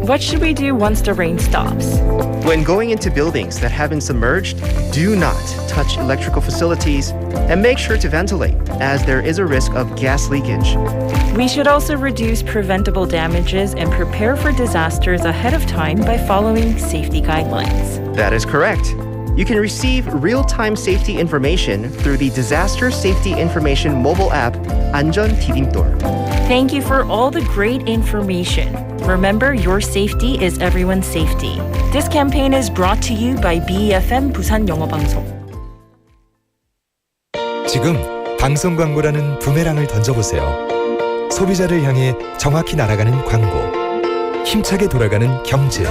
What should we do once the rain stops? When going into buildings that have been submerged, do not touch electrical facilities and make sure to ventilate, as there is a risk of gas leakage. We should also reduce preventable damages and prepare for disasters ahead of time by following safety guidelines. That is correct. You can receive real-time safety information through the Disaster Safety Information mobile app, 안전 디딤돌. Thank you for all the great information. Remember, your safety is everyone's safety. This campaign is brought to you by BEFM 부산 영어방송. 지금 방송 광고라는 부메랑을 던져보세요. 소비자를 향해 정확히 날아가는 광고. 힘차게 돌아가는 경제.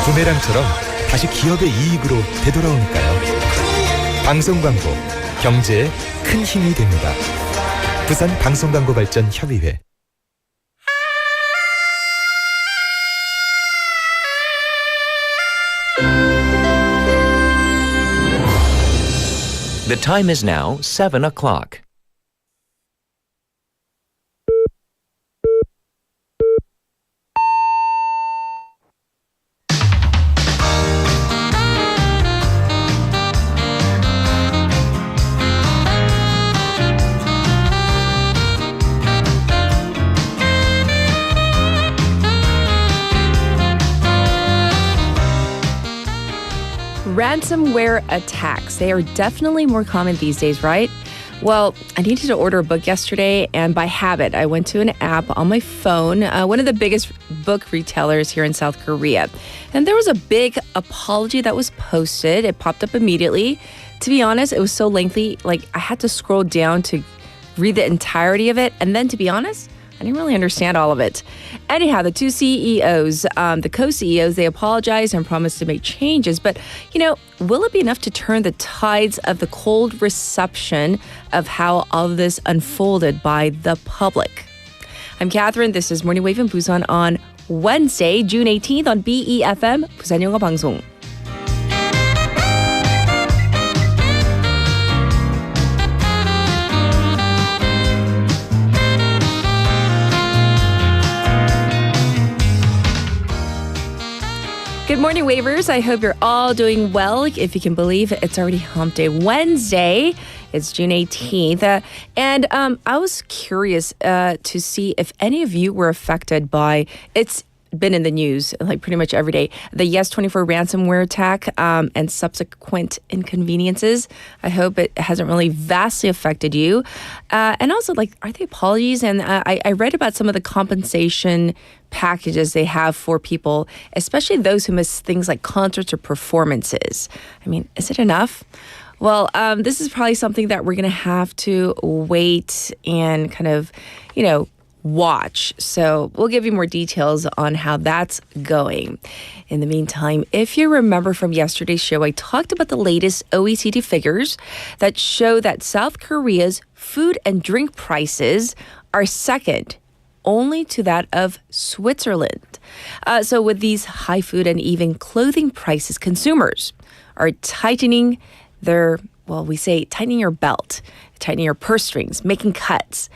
부메랑처럼 다시 기업의 이익으로 되돌아오니까요. 방송 광고, 경제에 큰 힘이 됩니다. 부산 방송광고발전협의회. The time is now 7 o'clock. Ransomware attacks. They are definitely more common these days, right? Well, I needed to order a book yesterday, and by habit, I went to an app on my phone, one of the biggest book retailers here in South Korea. And there was a big apology that was posted. It popped up immediately. To be honest, it was so lengthy, like I had to scroll down to read the entirety of it. And then, to be honest, I didn't really understand all of it. Anyhow, the two CEOs, the co-CEOs, they apologized and promised to make changes. But, will it be enough to turn the tides of the cold reception of how all of this unfolded by the public? I'm Catherine. This is Morning Wave in Busan on Wednesday, June 18th on BEFM, 부산 영어 방송. Good morning, Wavers. I hope you're all doing well. If you can believe it, it's already Hump Day Wednesday. It's June 18th. And I was curious to see if any of you were affected by it's been in the news like pretty much every day. The Yes24 ransomware attack and subsequent inconveniences. I hope it hasn't really vastly affected you. And also, are they apologies? And I read about some of the compensation packages they have for people, especially those who miss things like concerts or performances. I mean, is it enough? Well, this is probably something that we're going to have to wait and kind of, watch. So we'll give you more details on how that's going. In the meantime, if you remember from yesterday's show, I talked about the latest OECD figures that show that South Korea's food and drink prices are second only to that of Switzerland. So with these high food and even clothing prices, consumers are tightening tightening your belt, tightening your purse strings, making cuts.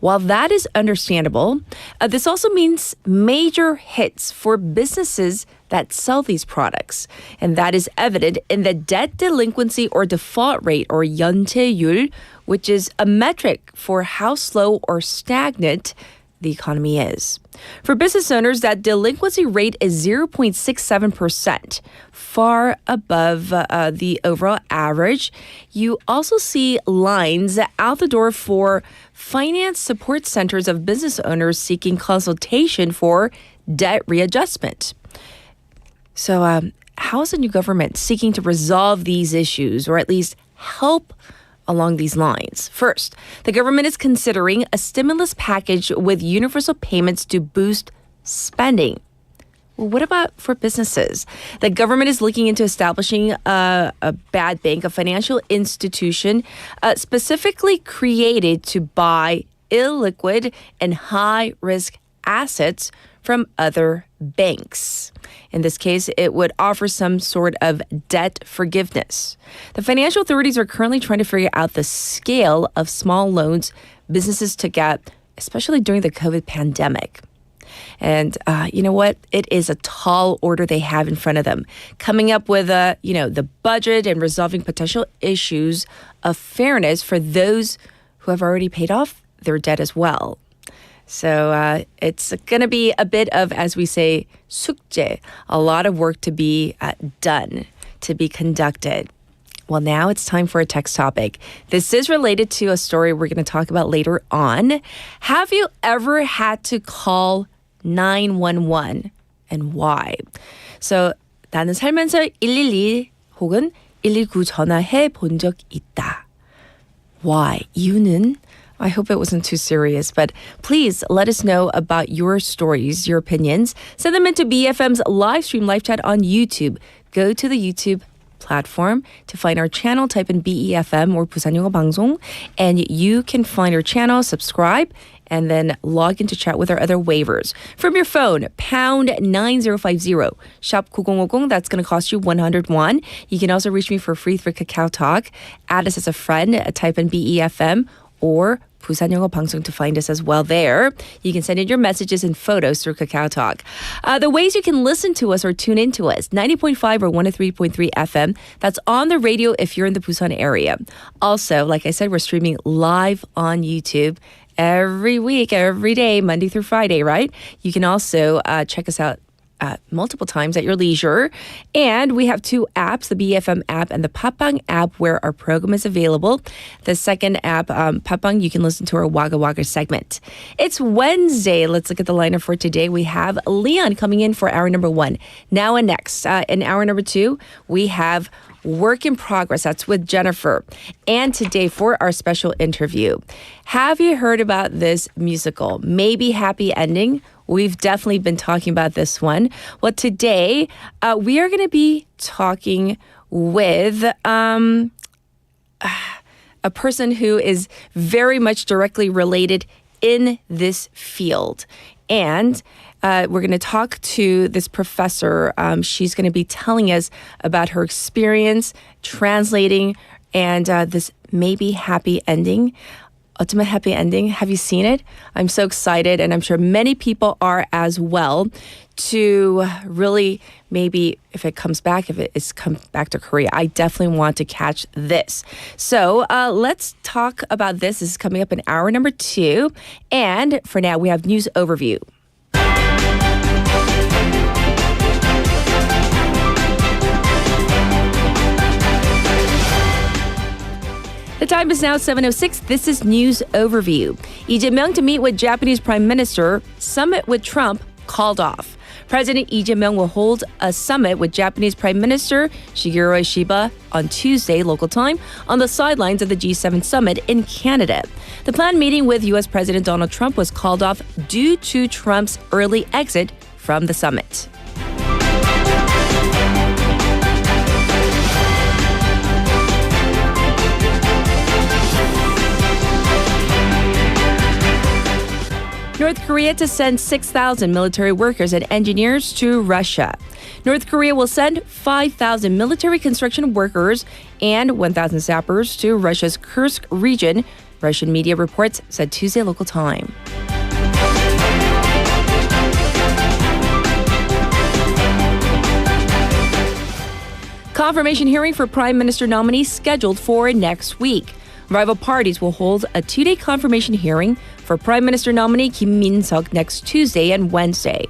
While that is understandable, this also means major hits for businesses that sell these products. And that is evident in the debt delinquency or default rate, or 연체율, which is a metric for how slow or stagnant the economy is. For business owners, that delinquency rate is 0.67%, far above the overall average. You also see lines out the door for finance support centers of business owners seeking consultation for debt readjustment. So how is the new government seeking to resolve these issues, or at least help along these lines? First, the government is considering a stimulus package with universal payments to boost spending. Well, what about for businesses? The government is looking into establishing a bad bank, a financial institution specifically created to buy illiquid and high-risk assets from other banks. In this case, it would offer some sort of debt forgiveness. The financial authorities are currently trying to figure out the scale of small loans businesses took out, especially during the COVID pandemic. And you know what? It is a tall order they have in front of them. Coming up with the budget and resolving potential issues of fairness for those who have already paid off their debt as well. So it's going to be a bit of, as we say, 숙제, a lot of work to be done, to be conducted. Well, now it's time for a text topic. This is related to a story we're going to talk about later on. Have you ever had to call 911 and why? So 나는 살면서 112 혹은 119 전화해 본 적 있다. Why? 이유는? I hope it wasn't too serious, but please let us know about your stories, your opinions. Send them into BFM's live stream live chat on YouTube. Go to the YouTube platform to find our channel. Type in BEFM or Busan 영어 방송, and you can find our channel, subscribe, and then log in to chat with our other waivers. From your phone, pound 9050, shop 9050, that's going to cost you 100 won. You can also reach me for free through Kakao Talk. Add us as a friend, type in BEFM or Busan 영어 방송 to find us as well there. You can send in your messages and photos through Kakao Talk. The ways you can listen to us or tune in to us, 90.5 or 103.3 FM. That's on the radio if you're in the Busan area. Also, like I said, we're streaming live on YouTube every week, every day, Monday through Friday, right? You can also check us out multiple times at your leisure. And we have two apps, the BFM app and the Papang app, where our program is available. The second app, Papang, you can listen to our Wag Waga segment. It's Wednesday. Let's look at the lineup for today. We have Lian coming in for hour number 1. Now and next. In hour number 2, we have Work in Progress. That's with Jennifer. And today for our special interview, have you heard about this musical, Maybe Happy Ending? We've definitely been talking about this one. Well, today we are going to be talking with a person who is very much directly related in this field. And we're going to talk to this professor. She's going to be telling us about her experience translating and this maybe happy ending. Ultimate Happy Ending. Have you seen it? I'm so excited, and I'm sure many people are as well, to really maybe, if it comes back, if it is come back to Korea, I definitely want to catch this. So let's talk about this. This is coming up in hour number 2. And for now, we have news overview. The time is now 7:06. This is News Overview. Lee Jae-myung to meet with Japanese Prime Minister. Summit with Trump called off. President Lee Jae-myung will hold a summit with Japanese Prime Minister Shigeru Ishiba on Tuesday, local time, on the sidelines of the G7 summit in Canada. The planned meeting with U.S. President Donald Trump was called off due to Trump's early exit from the summit. North Korea to send 6,000 military workers and engineers to Russia. North Korea will send 5,000 military construction workers and 1,000 sappers to Russia's Kursk region, Russian media reports said Tuesday local time. Confirmation hearing for Prime Minister nominee scheduled for next week. Rival parties will hold a 2-day confirmation hearing for Prime Minister nominee Kim Min-seok next Tuesday and Wednesday.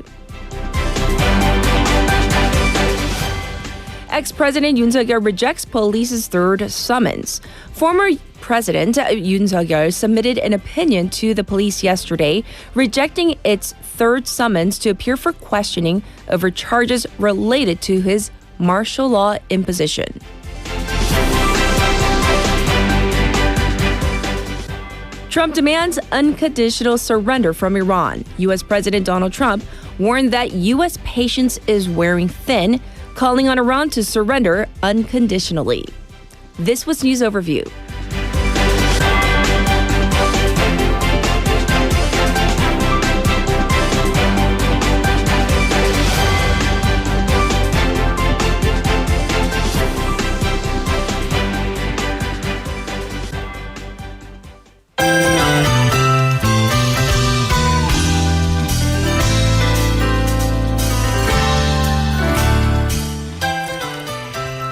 Ex-President Yoon Suk-yeol rejects police's third summons. Former President Yoon Suk-yeol submitted an opinion to the police yesterday, rejecting its third summons to appear for questioning over charges related to his martial law imposition. Trump demands unconditional surrender from Iran. U.S. President Donald Trump warned that U.S. patience is wearing thin, calling on Iran to surrender unconditionally. This was News Overview.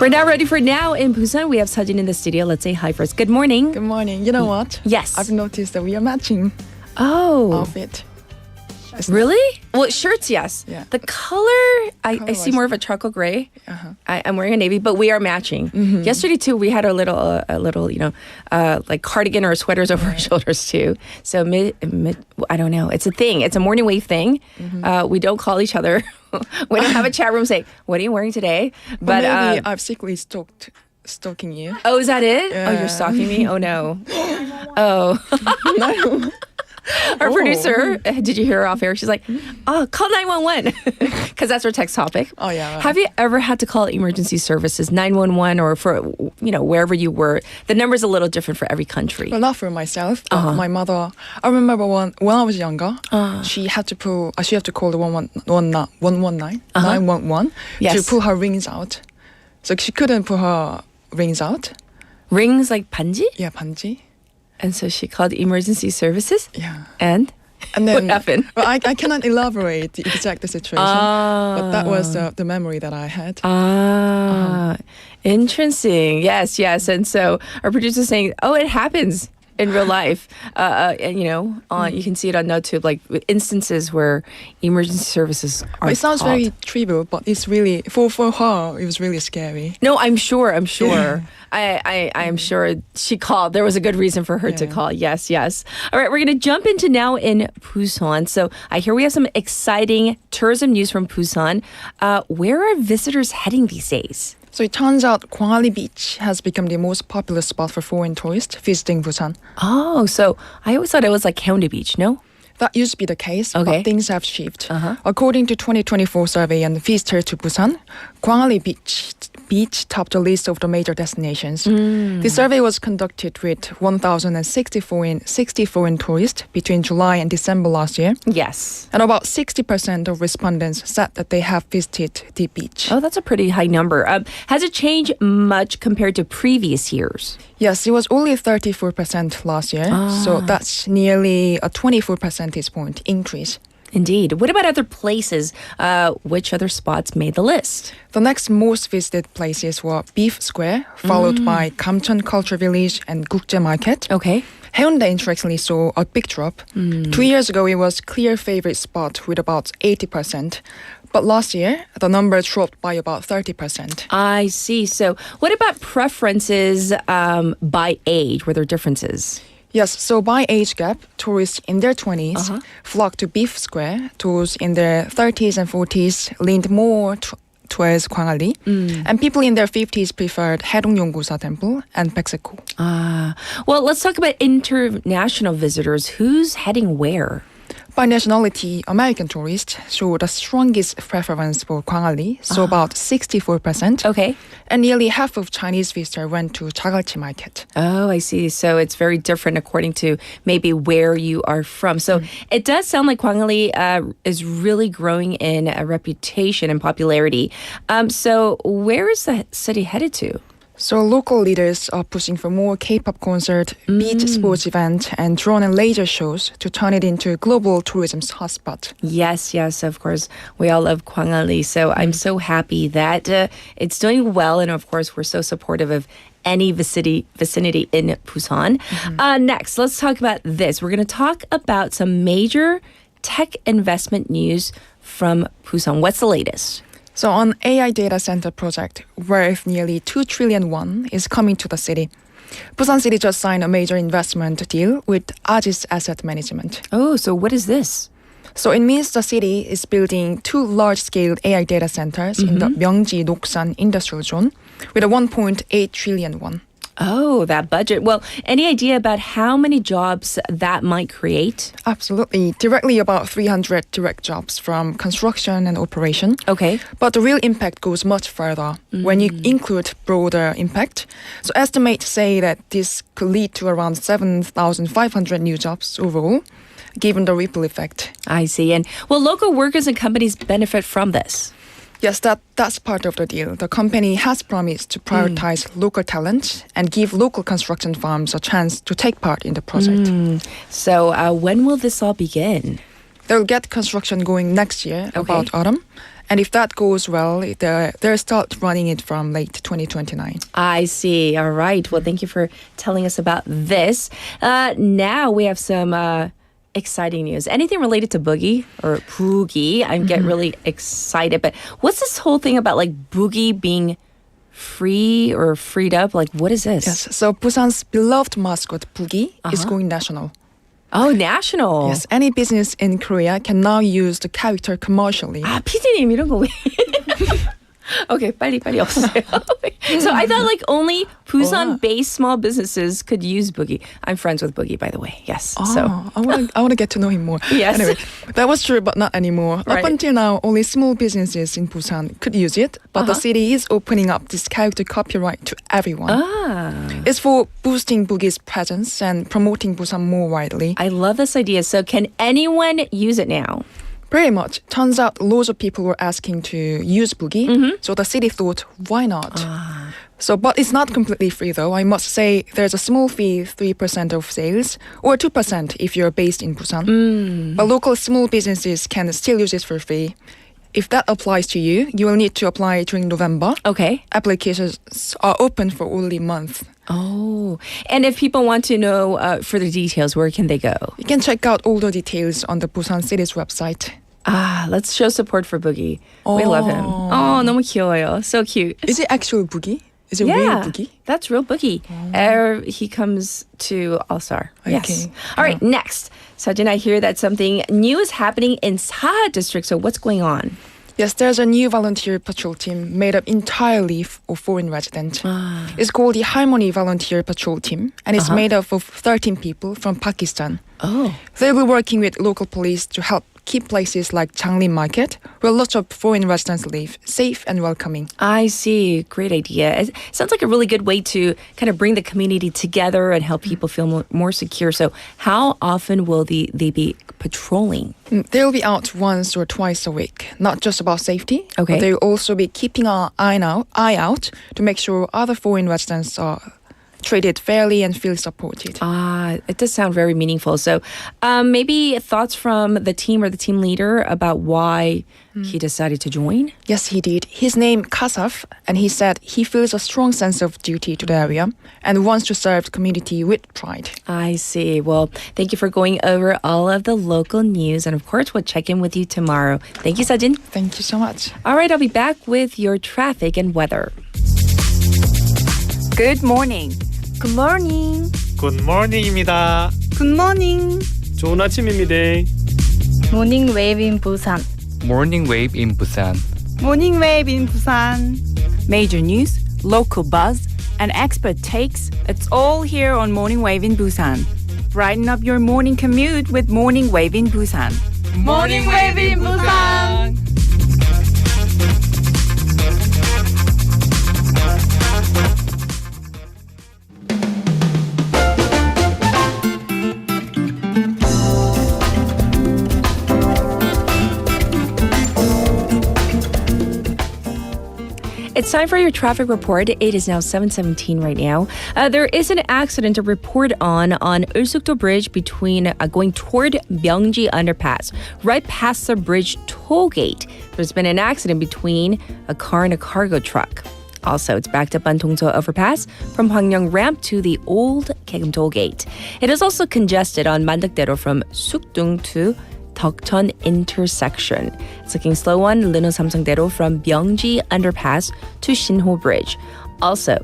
We're now ready for Now in Busan. We have Sajin in the studio. Let's say hi first. Good morning. Good morning. You know what? Yes. I've noticed that we are matching Oh. outfit. Really? Well, shirts, yes. Yeah. The color, I see more of a charcoal gray. Uh-huh. I'm wearing a navy, but we are matching. Yesterday too, we had a little, like cardigan or sweaters over our shoulders too. So I don't know. It's a thing. It's a morning wave thing. We don't call each other. We don't have a chat room say, "What are you wearing today?" But maybe I've secretly stalking you. Oh, is that it? Yeah. Oh, you're stalking me? Oh no. Oh. No. Our producer, did you hear her off air? She's like, "Oh, call 911," because that's our text topic. Oh yeah. Right. Have you ever had to call emergency services, 911, or for wherever you were? The number's a little different for every country. Well, not for myself, but my mother. I remember when I was younger, she had to call the 911 Yes. to pull her rings out. So she couldn't pull her rings out. Rings like 반지, Yeah, 반지. and so she called emergency services. Yeah. And And then what happened? Well, I cannot elaborate the exact situation, but that was the memory that I had. Interesting. Yes. And so our producer's saying, "Oh, it happens in real life." And you can see it on YouTube, like instances where emergency services are. It sounds called. very trivial, but it's really for her. It was really scary. No, I'm sure. I'm sure she called. There was a good reason for her to Yeah. call. Yes. All right, we're going to jump into Now in Busan. So I hear we have some exciting tourism news from Busan. Where are visitors heading these days? So it turns out 광안리 Beach has become the most popular spot for foreign tourists visiting Busan. Oh, so I always thought it was like Gyeonggi Beach, no? That used to be the case, Okay. but things have shifted. According to 2024 survey and Visitor to Busan, 광안리 Beach topped the list of the major destinations. The survey was conducted with 1,060 foreign tourists between July and December last year. Yes. And about 60% of respondents said that they have visited the beach. Oh, that's a pretty high number. Has it changed much compared to previous years? Yes, it was only 34% last year, so that's nearly a 24 percentage point increase. Indeed. What about other places? Which other spots made the list? The next most visited places were Beef Square, followed by Gamcheon Culture Village and Gukje Market. Okay. Haeundae interestingly saw a big drop. 2 years ago, it was clear favorite spot with about 80%. But last year, the number dropped by about 30%. I see. So what about preferences by age? Were there differences? Yes, so by age gap, tourists in their 20s flocked to Beef Square. Those in their 30s and 40s leaned more towards 광안리. And people in their 50s preferred Haedong-Yonggusa Temple and Baeksekou. Well, let's talk about international visitors. Who's heading where? By nationality, American tourists showed the strongest preference for 광안리, so about 64%. Okay. And nearly half of Chinese visitors went to Jagalchi Market. Oh, I see. So it's very different according to maybe where you are from. So it does sound like Gwangali is really growing in reputation and popularity. So where is the city headed to? So local leaders are pushing for more K-pop concert, beach sports event, and drone and laser shows to turn it into a global tourism hotspot. Yes, of course. We all love Gwangali. So I'm so happy that it's doing well. And of course, we're so supportive of any vicinity in Busan. Next, let's talk about this. We're going to talk about some major tech investment news from Busan. What's the latest? So an AI데이터센터 project worth nearly 2 trillion won is coming to the city. Busan City just signed a major investment deal with Ajis Asset Management. Oh, so what is this? So it means the city is building 2 large-scale AI data centers in the Myeongji Noksan industrial zone with a 1.8 trillion won. Oh, that budget. Well, any idea about how many jobs that might create? Absolutely. Directly about 300 direct jobs from construction and operation. Okay. But the real impact goes much further when you include broader impact. So estimates say that this could lead to around 7,500 new jobs overall, given the ripple effect. I see. And will local workers and companies benefit from this? Yes, that's part of the deal. The company has promised to prioritize local talent and give local construction firms a chance to take part in the project. So when will this all begin? They'll get construction going next year, about autumn. And if that goes well, they'll start running it from late 2029. I see. All right. Well, thank you for telling us about this. Now we have some exciting news. Anything related to boogie or boogie? I get really excited. But what's this whole thing about like boogie being free or freed up? Like, what is this? Yes. So Busan's beloved mascot Boogie is going national. Oh, national. Yes. Any business in Korea can now use the character commercially. 아, PD님 이런 거 왜? Okay, 빨리 없으세요. So I thought like only Busan-based small businesses could use Boogie. I'm friends with Boogie, by the way. Yes. So I want to get to know him more. Yes. Anyway, that was true, but not anymore. Right. Up until now, only small businesses in Busan could use it, but the city is opening up this character copyright to everyone. It's for boosting Boogie's presence and promoting Busan more widely. I love this idea. So can anyone use it now? Pretty much. Turns out loads of people were asking to use Boogie, so the city thought, why not? So, but it's not completely free though. I must say there's a small fee, 3% of sales, or 2% if you're based in Busan. But local small businesses can still use it for free. If that applies to you, you will need to apply during November. Okay. Applications are open for only a month. Oh, and if people want to know further details, where can they go? You can check out all the details on the Busan city's website. Let's show support for Boogie. We love him. Oh, 너무 귀여워요. So cute. Is it actual Boogie? Is it real Boogie? That's real Boogie. He comes to All-Star. Yes. Okay. All right, next. Sajin, I hear that something new is happening in Saha district. So what's going on? Yes, there's a new volunteer patrol team made up entirely of foreign residents. It's called the Harmony Volunteer Patrol Team, and it's made up of 13 people from Pakistan. Oh. They'll be working with local police to help keep places like Changlin Market, where lots of foreign residents live, safe and welcoming. I see. Great idea. It sounds like a really good way to kind of bring the community together and help people feel more secure. So how often will they be patrolling? They'll be out once or twice a week, not just about safety, Okay. but they'll also be keeping an eye out to make sure other foreign residents are treated fairly and feel supported. It does sound very meaningful. So maybe thoughts from the team or the team leader about why he decided to join? Yes, he did. His name Kasaf, and he said he feels a strong sense of duty to the area and wants to serve the community with pride. I see. Well, thank you for going over all of the local news. And of course, we'll check in with you tomorrow. Thank you, Sajin. Thank you so much. All right, I'll be back with your traffic and weather. Good morning. Good morning. 굿모닝입니다. Good morning. 좋은 아침입니다. Morning wave in Busan. Morning wave in Busan. Morning wave in Busan. Major news, local buzz, and expert takes. It's all here on Morning Wave in Busan. Brighten up your morning commute with Morning Wave in Busan. Morning wave in Busan. It's time for your traffic report. It is now 7:17 right now. There is an accident to report on Ulsukdo Bridge between going toward Myeongji Underpass, right past the bridge toll gate. There's been an accident between a car and a cargo truck. Also, it's backed up on Dongso Overpass from Hwangryong Ramp to the old Kaegum toll gate. It is also congested on Mandakdero from Sukdung to Deokcheon intersection. It's looking slow on Lino Samsungdero from Myeongji Underpass to Shinho Bridge. Also,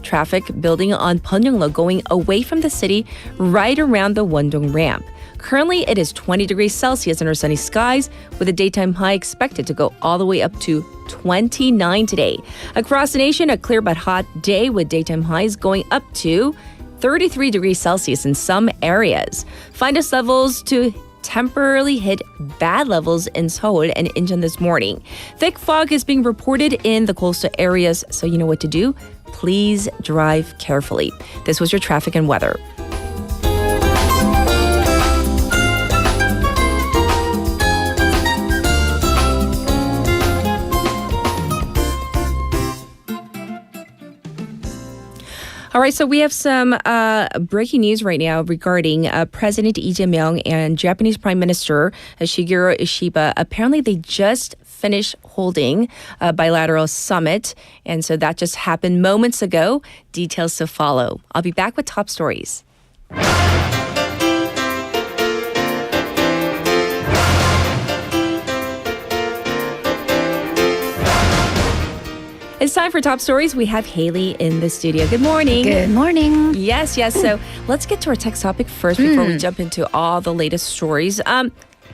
traffic building on Pyeonglo going away from the city right around the Wondong Ramp. Currently, it is 20 degrees Celsius under sunny skies, with a daytime high expected to go all the way up to 29 today. Across the nation, a clear but hot day with daytime highs going up to 33 degrees Celsius in some areas. Finest levels to temporarily hit bad levels in Seoul and Incheon this morning. Thick fog is being reported in the coastal areas, so you know what to do. Please drive carefully. This was your traffic and weather. All right, so we have some breaking news right now regarding President Lee Jae-myung and Japanese Prime Minister Shigeru Ishiba. Apparently, they just finish holding a bilateral summit. And so that just happened moments ago. Details to follow. I'll be back with top stories. It's time for Top Stories. We have Haley in the studio. Good morning. Good morning. Yes. So let's get to our text topic first before we jump into all the latest stories.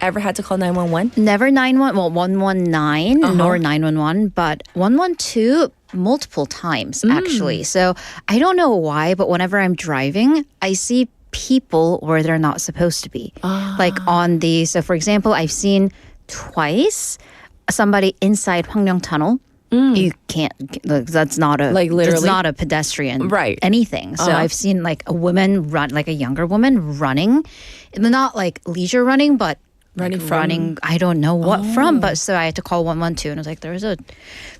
Ever had to call 911? Never 119, nor 911, but 112 multiple times, actually. So I don't know why, but whenever I'm driving, I see people where they're not supposed to be. Like so for example, I've seen twice somebody inside Hwangryong Tunnel. You can't. That's not a literally. That's not a pedestrian. Right. Anything. So I've seen like a woman run, like a younger woman running, not like leisure running, but running. I don't know what from. But so I had to call 112, and I was like,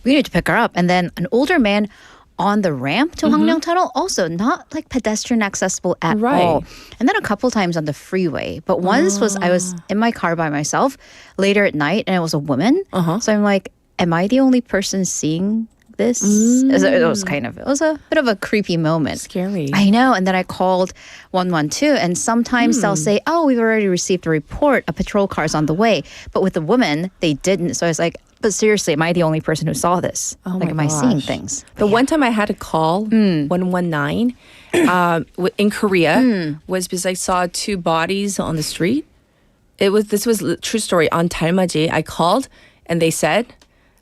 we need to pick her up. And then an older man on the ramp to Hwangryong Tunnel, also not like pedestrian accessible at all. And then a couple times on the freeway. But once I was in my car by myself later at night, and it was a woman. So I'm like, am I the only person seeing this? It was a bit of a creepy moment. Scary. I know. And then I called 112, and sometimes they'll say, oh, we've already received a report. A patrol car's on the way. But with the woman, they didn't. So I was like, but seriously, am I the only person who saw this? Oh like, am I seeing things? The one time I had to call 119 in Korea was because I saw two bodies on the street. This was a true story. On Dalmaji, I called, and they said,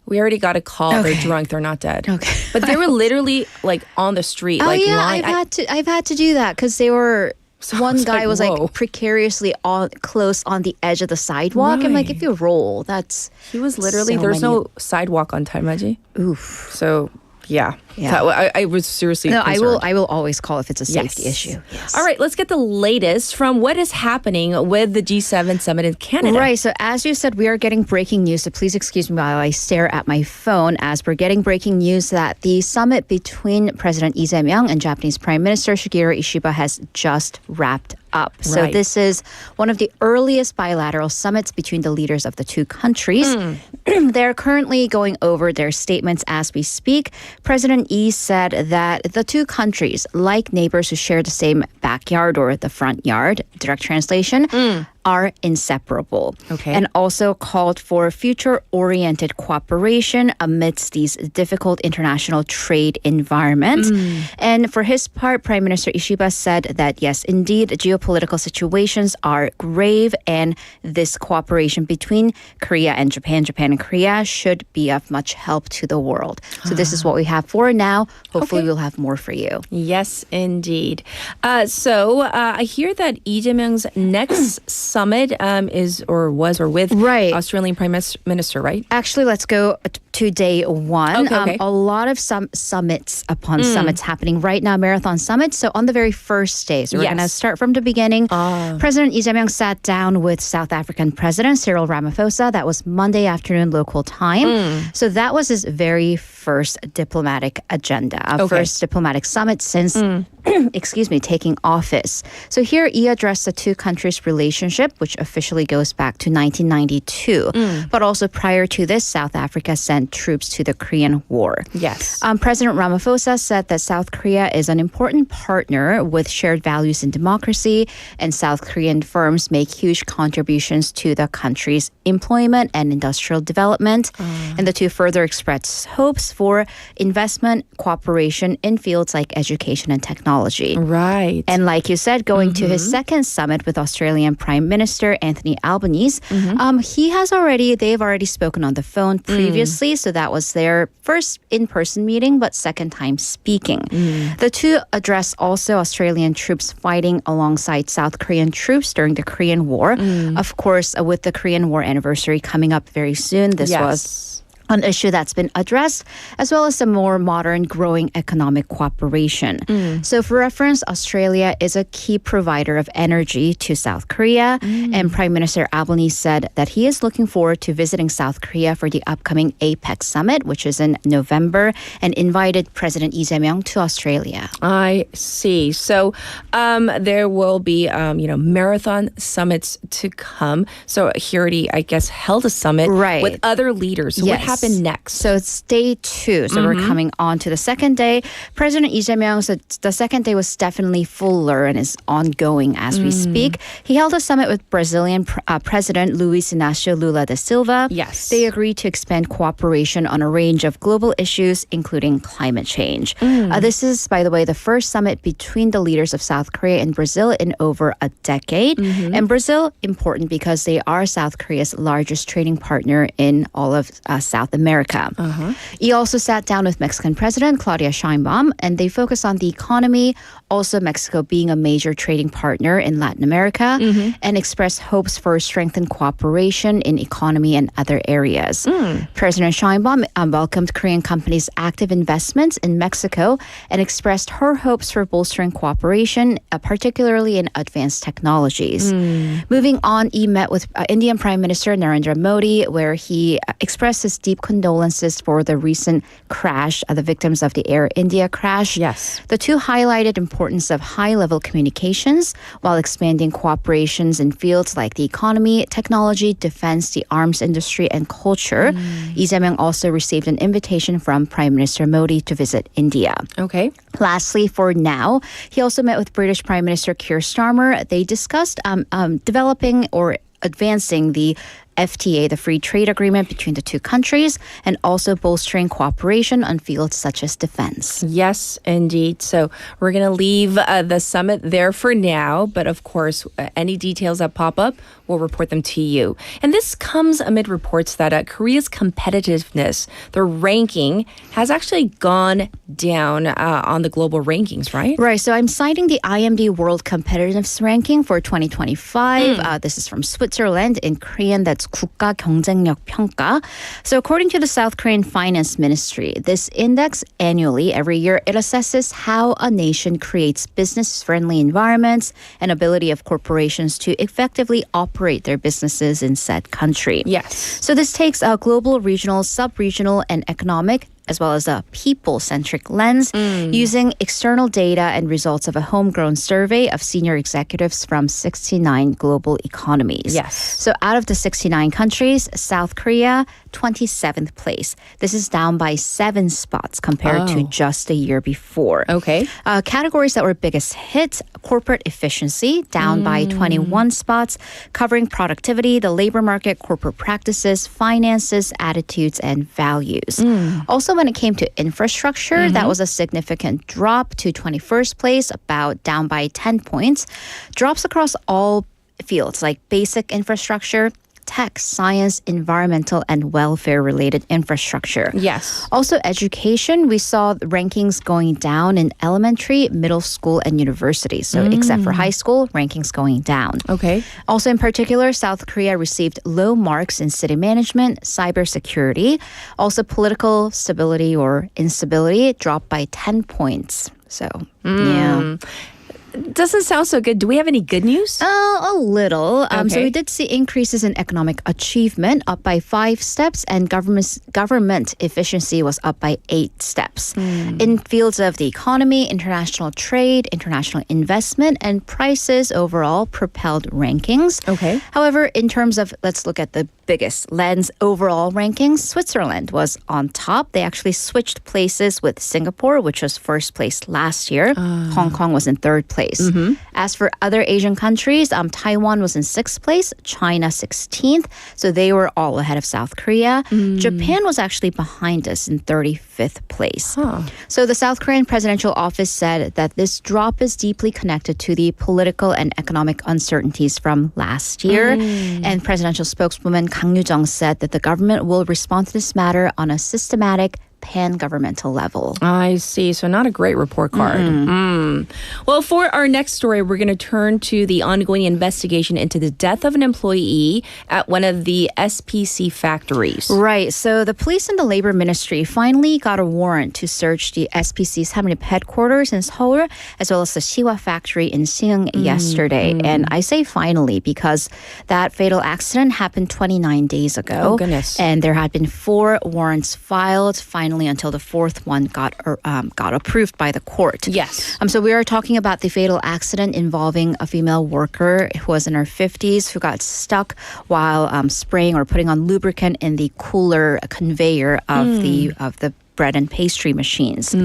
we already got a call. Okay. They're drunk. They're not dead. Okay. But they were literally like on the street. Oh, yeah, lying. I've had to do that because they were... One guy was whoa. like precariously close on the edge of the sidewalk. I'm like, if you roll, that's... He was literally... There's no sidewalk on Dalmaji. Oof. So... Yeah. I was seriously No, concerned. I will always call if it's a safety issue. Yes. All right, let's get the latest from what is happening with the G7 summit in Canada. Right, so as you said, we are getting breaking news, so please excuse me while I stare at my phone as we're getting breaking news that the summit between President Lee Jae-myung and Japanese Prime Minister Shigeru Ishiba has just wrapped up. So this is one of the earliest bilateral summits between the leaders of the two countries. They're currently going over their statements as we speak. President Lee said that the two countries, like neighbors who share the same backyard or the front yard, direct translation, are inseparable. Okay. And also called for future-oriented cooperation amidst these difficult international trade environments. And for his part, Prime Minister Ishiba said that, yes, indeed, geopolitical situations are grave, and this cooperation between Korea and Japan and Korea should be of much help to the world. So this is what we have for now. Hopefully we'll have more for you. Yes, indeed. So I hear that Lee Jae-myung's next summit was with Australian Prime Minister, right? Actually, let's go to day one. Okay. A lot of summits upon summits happening right now, marathon summits. So on the very first day, so we're going to start from the beginning. President Lee Jae-myung sat down with South African President Cyril Ramaphosa. That was Monday afternoon local time. So that was his very first diplomatic agenda, first diplomatic summit since, taking office. So here he addressed the two countries' relationship, which officially goes back to 1992. But also prior to this, South Africa sent troops to the Korean War. Yes. President Ramaphosa said that South Korea is an important partner with shared values in democracy, and South Korean firms make huge contributions to the country's employment and industrial development. And the two further expressed hopes for investment cooperation in fields like education and technology. Right. And like you said, going to his second summit with Australian Prime Minister Anthony Albanese, they've already spoken on the phone previously, so that was their first in-person meeting, but second time speaking. The two addressed also Australian troops fighting alongside South Korean troops during the Korean War. Of course, with the Korean War anniversary coming up very soon, this was an issue that's been addressed, as well as some more modern growing economic cooperation. So for reference, Australia is a key provider of energy to South Korea, and Prime Minister Albanese said that he is looking forward to visiting South Korea for the upcoming APEC summit, which is in November, and invited President Lee Jae-myung to Australia. I see. So there will be, marathon summits to come. So he already, I guess, held a summit with other leaders. So what happened next? So it's day 2. So we're coming on to the second day. President Lee Jae-myung said the second day was definitely fuller and is ongoing as we speak. He held a summit with Brazilian President Luiz Inácio Lula da Silva. Yes. They agreed to expand cooperation on a range of global issues, including climate change. This is, by the way, the first summit between the leaders of South Korea and Brazil in over a decade. And Brazil, important because they are South Korea's largest trading partner in all of South America. He also sat down with Mexican President Claudia Sheinbaum, and they focused on the economy, also Mexico being a major trading partner in Latin America, and expressed hopes for strengthened cooperation in economy and other areas. President Sheinbaum welcomed Korean companies' active investments in Mexico and expressed her hopes for bolstering cooperation, particularly in advanced technologies. Moving on, he met with Indian Prime Minister Narendra Modi, where he expressed his deep condolences for the recent crash, the victims of the Air India crash. Yes. The two highlighted importance of high-level communications while expanding cooperations in fields like the economy, technology, defense, the arms industry, and culture. Lee Jae-myung also received an invitation from Prime Minister Modi to visit India. Okay. Lastly, for now, he also met with British Prime Minister Keir Starmer. They discussed developing or advancing the FTA, the free trade agreement between the two countries, and also bolstering cooperation on fields such as defense. Yes, indeed. So we're going to leave the summit there for now. But of course, any details that pop up, we'll report them to you. And this comes amid reports that Korea's competitiveness, the ranking, has actually gone down on the global rankings, right? Right. So I'm citing the IMD World Competitiveness Ranking for 2025. This is from Switzerland. In Korean, that's 국가경쟁력 평가. So according to the South Korean Finance Ministry, this index annually, every year, it assesses how a nation creates business-friendly environments and ability of corporations to effectively operate their businesses in said country. Yes. So this takes a global, regional, sub-regional, and economic as well as a people-centric lens using external data and results of a homegrown survey of senior executives from 69 global economies. Yes. So out of the 69 countries, South Korea, 27th place. This is down by 7 spots compared to just a year before. Okay. Categories that were biggest hits, corporate efficiency, down by 21 spots, covering productivity, the labor market, corporate practices, finances, attitudes, and values. Also, when it came to infrastructure, that was a significant drop to 21st place, about down by 10 points. Drops across all fields like basic infrastructure, tech, science, environmental, and welfare-related infrastructure. Yes. Also, education, we saw the rankings going down in elementary, middle school, and university. So except for high school, rankings going down. Okay. Also, in particular, South Korea received low marks in city management, cybersecurity. Also, political stability or instability dropped by 10 points. So, yeah. Doesn't sound so good. Do we have any good news? A little. So Okay. we did see increases in economic achievement, up by 5 steps, and government efficiency was up by 8 steps. In fields of the economy, international trade, international investment, and prices overall propelled rankings. Okay. However, in terms of, let's look at the biggest lens overall rankings, Switzerland was on top. They actually switched places with Singapore, which was first place last year. Hong Kong was in third place. As for other Asian countries, Taiwan was in 6th place, China 16th. So they were all ahead of South Korea. Japan was actually behind us in 35th place. So the South Korean presidential office said that this drop is deeply connected to the political and economic uncertainties from last year. And presidential spokeswoman Kang Yoo-jung said that the government will respond to this matter on a systematic, pan-governmental level. I see. So not a great report card. Well, for our next story, we're going to turn to the ongoing investigation into the death of an employee at one of the SPC factories. Right. So the police and the labor ministry finally got a warrant to search the SPC삼립 headquarters in Seoul, as well as the Siwa factory in Singh yesterday. And I say finally because that fatal accident happened 29 days ago. Oh, goodness. And there had been 4 warrants filed, finally until the 4th one got approved by the court. Yes. So we are talking about the fatal accident involving a female worker who was in her 50s who got stuck while spraying or putting on lubricant in the cooler conveyor of the bread and pastry machines.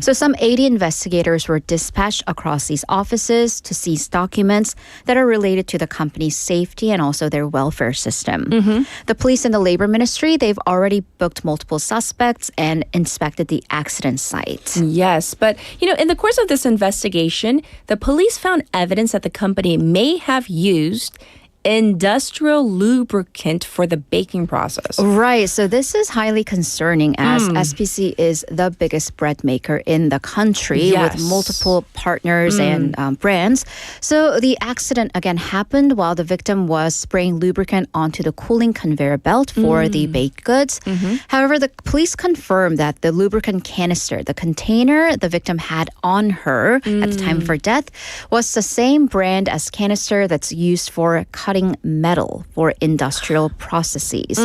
So some 80 investigators were dispatched across these offices to seize documents that are related to the company's safety and also their welfare system. The police and the labor ministry, they've already booked multiple suspects and inspected the accident site. Yes, but in the course of this investigation, the police found evidence that the company may have used industrial lubricant for the baking process. Right. So this is highly concerning as SPC is the biggest bread maker in the country with multiple partners and brands. So the accident again happened while the victim was spraying lubricant onto the cooling conveyor belt for the baked goods. However, the police confirmed that the lubricant canister, the container the victim had on her at the time of her death, was the same brand as canister that's used for cutting metal for industrial processes.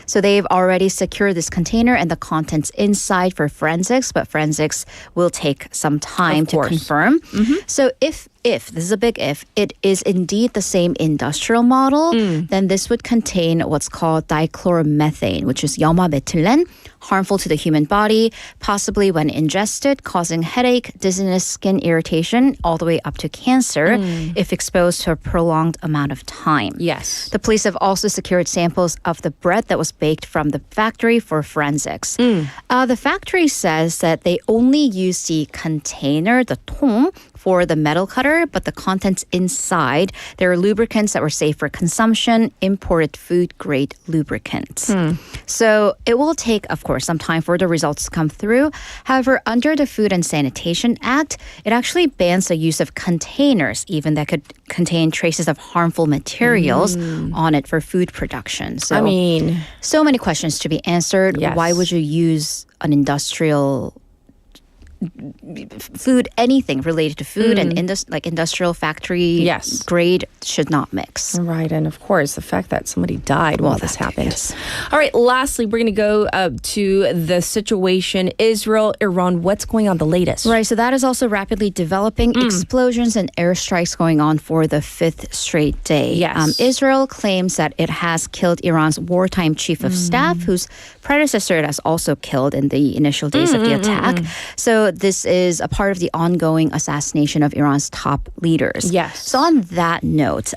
So they've already secured this container and the contents inside for forensics, but forensics will take some time to confirm. So if this is a big if, it is indeed the same industrial model, then this would contain what's called dichloromethane, which is 염화메틸렌, harmful to the human body, possibly when ingested, causing headache, dizziness, skin irritation, all the way up to cancer if exposed to a prolonged amount of time. Yes. The police have also secured samples of the bread that was baked from the factory for forensics. The factory says that they only use the container, the 통, for the metal cutter, but the contents inside, there are lubricants that were safe for consumption, imported food-grade lubricants. So it will take, of course, some time for the results to come through. However, under the Food and Sanitation Act, it actually bans the use of containers, even that could contain traces of harmful materials on it for food production. So, so many questions to be answered. Yes. Why would you use an industrial food, anything related to food and industrial factory grade should not mix. Right, and of course, the fact that somebody died while this happened. Yes. All right, lastly, we're going to go to the situation, Israel, Iran. What's going on, the latest? Right, so that is also rapidly developing. Explosions and airstrikes going on for the 5th straight day. Yes. Israel claims that it has killed Iran's wartime chief of staff, whose predecessor it has also killed in the initial days of the attack. So this is a part of the ongoing assassination of Iran's top leaders. Yes. So on that note,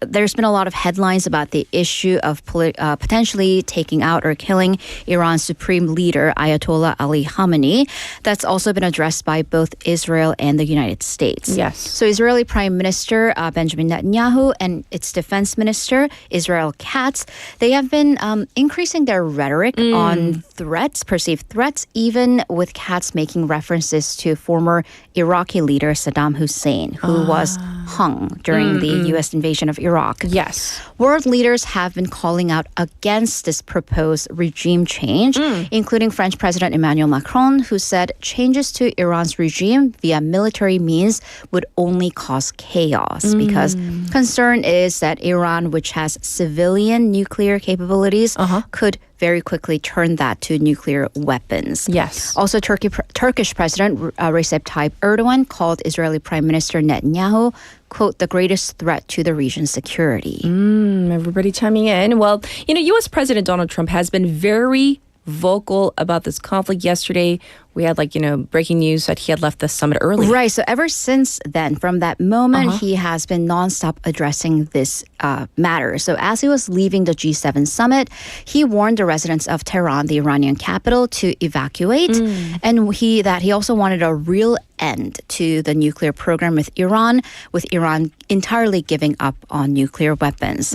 there's been a lot of headlines about the issue of potentially taking out or killing Iran's supreme leader, Ayatollah Ali Khamenei. That's also been addressed by both Israel and the United States. Yes. So Israeli Prime Minister Benjamin Netanyahu and its defense minister, Israel Katz, they have been increasing their rhetoric on threats, perceived threats, even with Katz making references to former Iraqi leader Saddam Hussein, who was hung during the U.S. invasion of Iraq. Yes. World leaders have been calling out against this proposed regime change, including French President Emmanuel Macron, who said changes to Iran's regime via military means would only cause chaos because concern is that Iran, which has civilian nuclear capabilities, could very quickly turn that to nuclear weapons. Yes. Also, Turkish President Recep Tayyip Erdogan called Israeli Prime Minister Netanyahu, quote, the greatest threat to the region's security. Everybody chiming in. Well, U.S. President Donald Trump has been very vocal about this conflict. Yesterday we had breaking news that he had left the summit early. Right. So ever since then, from that moment, he has been nonstop addressing this matter. So as he was leaving the G7 summit, he warned the residents of Tehran, the Iranian capital, to evacuate. And he also wanted a real end to the nuclear program with Iran entirely giving up on nuclear weapons.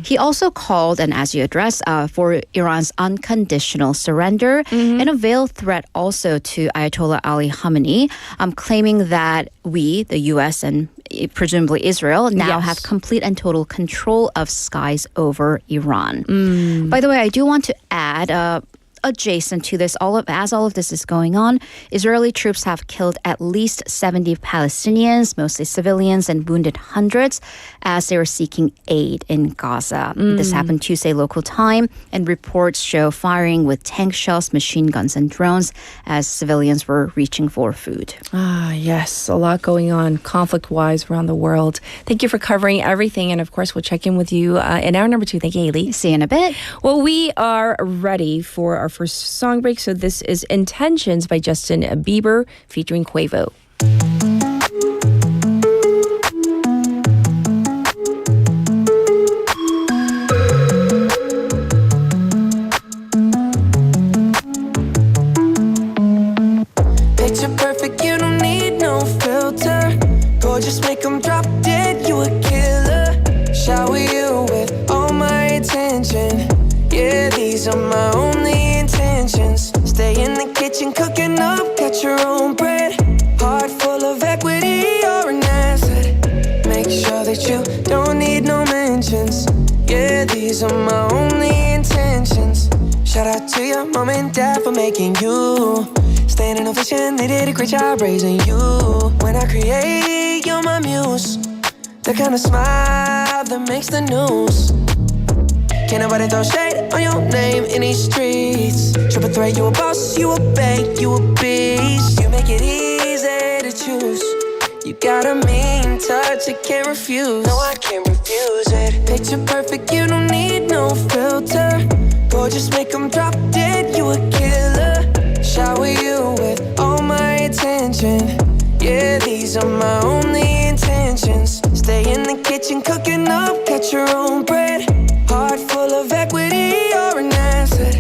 He also called, and as you addressed, for Iran's unconditional surrender and a veiled threat also to Ayatollah Ali Khamenei, claiming that we, the U.S. and presumably Israel, now have complete and total control of skies over Iran. By the way, I do want to add, adjacent to this, as all of this is going on, Israeli troops have killed at least 70 Palestinians, mostly civilians, and wounded hundreds as they were seeking aid in Gaza. This happened Tuesday local time, and reports show firing with tank shells, machine guns, and drones as civilians were reaching for food. Yes, a lot going on conflict-wise around the world. Thank you for covering everything, and of course, we'll check in with you in hour number 2. Thank you, Haley. See you in a bit. Well, we are ready for our first song break. So this is Intentions by Justin Bieber featuring Quavo. Picture perfect, you don't need no filter. Gorgeous, make them drop dead, you a killer. Shower you with all my attention. Yeah, these are my only intentions. Stay in the kitchen cooking up, got your own bread. Heart full of equity, you're an asset. Make sure that you don't need no mentions. Yeah, these are my only intentions. Shout out to your mom and dad for making you. Staying in ovation, they did a great job raising you. When I create, you're my muse. The kind of smile that makes the news. Can't nobody throw shade on your name in these streets. Triple threat, you a boss, you a bank, you a beast. You make it easy to choose. You got a mean touch, I can't refuse. No, I can't refuse it. Picture perfect, you don't need no filter. Gorgeous, make them drop dead, you a killer. Shower you with all my attention. Yeah, these are my only intentions. Stay in the kitchen cooking up, got your own bread. Heart full of equity, you're an asset.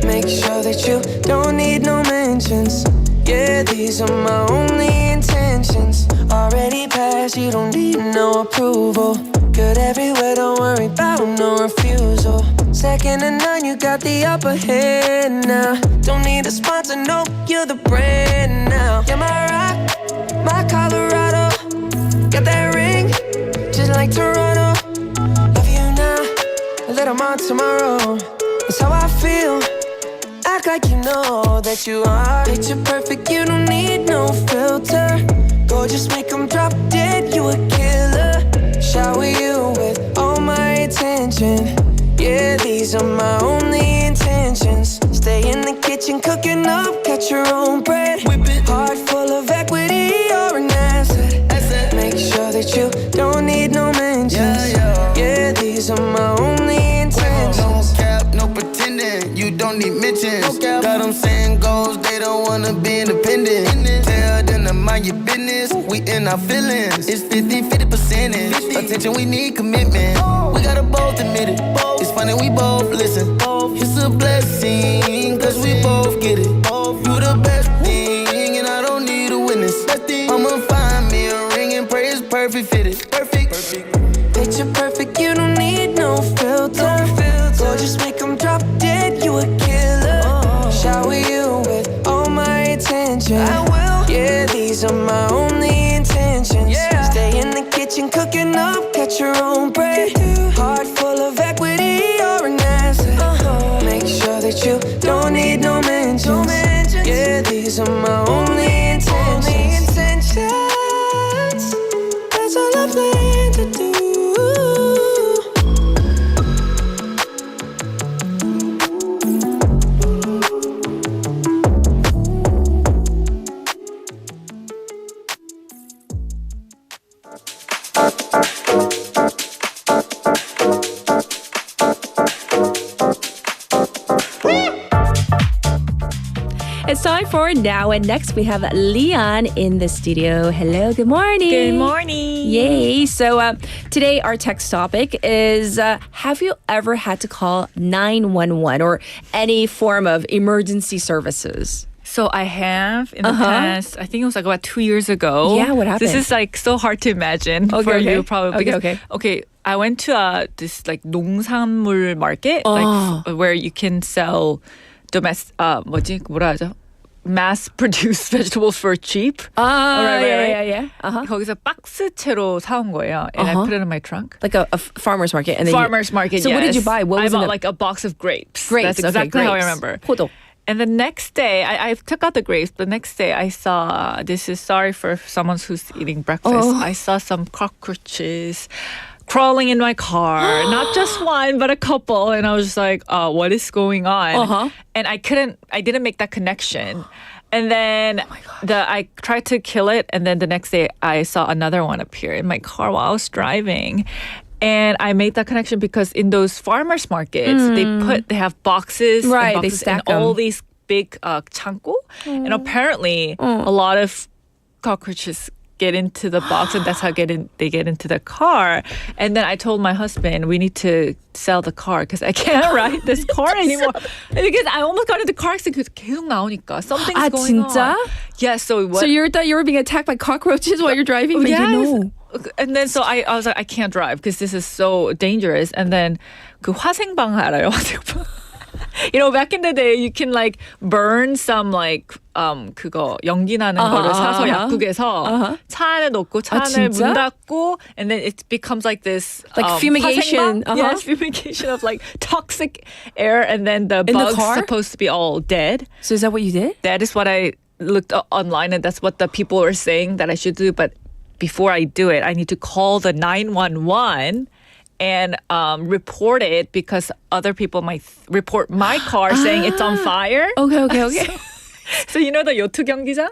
Make sure that you don't need no mentions. Yeah, these are my only intentions. Already passed, you don't need no approval. Good everywhere, don't worry about no refusal. Second to none, you got the upper hand now. Don't need a sponsor, no, you're the brand now. You're my rock, my Colorado. Got that ring, just like Toronto. Love you now, a little more tomorrow. That's how I feel. Act like you know that you are. Picture perfect, you don't need no filter. Gorgeous, make them drop dead, you a killer. Shower you with all my attention. Yeah, these are my only intentions. Stay in the kitchen cooking up, got your own bread. Heart full of equity, you're an asset. Make sure that you don't need no mentions. Yeah, these are my only intentions. No cap, no pretending, you don't need mentions. Got them saying goals, they don't wanna be independent. Tell them to mind your business, we in our feelings. It's 50%. Attention, we need commitment. We gotta both admit it. It's funny, we both listen. It's a blessing, cause we both get it. You the best thing, and I don't need a witness. I'ma find me a ring and pray it's perfect fitted. Perfect. Picture perfect, you don't need no filter. Gorgeous, make them drop dead, you a killer. Shower you with all my attention. I will. Yeah, these are my only intentions. Stay in the kitchen cooking up, got your own bread. Heart full of equity, you're an asset. Make sure that you don't need no mentions. Yeah, these are my only intentions. That's all I plan to do. It's time for Now and Next. We have Lian in the studio. Hello, good morning. Good morning. Yay. So today our text topic is have you ever had to call 911 or any form of emergency services? So I have in the past, I think it was like about 2 years ago. Yeah, what happened? This is like so hard to imagine for you probably. Okay. I went to this like 농산물 market, like where you can sell mass-produced vegetables for cheap. Right. Yeah. 거기서 박스채로 사온 거예요. And I put it in my trunk. Like a farmer's market. And then Farmer's market, So yes. what did you buy? What I was bought in like a box of grapes. Grapes. That's exactly okay, how I grapes. remember. 포도. And the next day, I took out the grapes. The next day, I saw, this is sorry for someone who's eating breakfast. I saw some cockroaches crawling in my car. Not just one, but a couple. And I was just like, what is going on? And I didn't make that connection. And then I tried to kill it. And then the next day, I saw another one appear in my car while I was driving. And I made that connection because in those farmers markets, they have boxes, right? And boxes They stack and all them. these big 창고. And apparently, a lot of cockroaches get into the box, and that's how they get into the car. And then I told my husband, we need to sell the car because I can't ride this car anymore. Because I almost got into car accident because 계속 나오니까 something's going 진짜? on. Yes, so what? So you thought you were being attacked by cockroaches while you're driving? But you didn't know. And then so I was like, I can't drive because this is so dangerous. And then 그 화생방 알아요? 화생방. You know, back in the day, you can like burn some like 그거 연기 나는 거를 사서 약국에서 차 안에 넣고 차 안에 문 닫고, and then it becomes like this like fumigation. Yes, fumigation of like toxic air, and then the bugs supposed to be all dead. So is that what you did? That is what I looked online, and that's what the people were saying that I should do. But before I do it, I need to call the 911 and report it because other people might report my car saying it's on fire. Okay. So you know the 요트 경기장?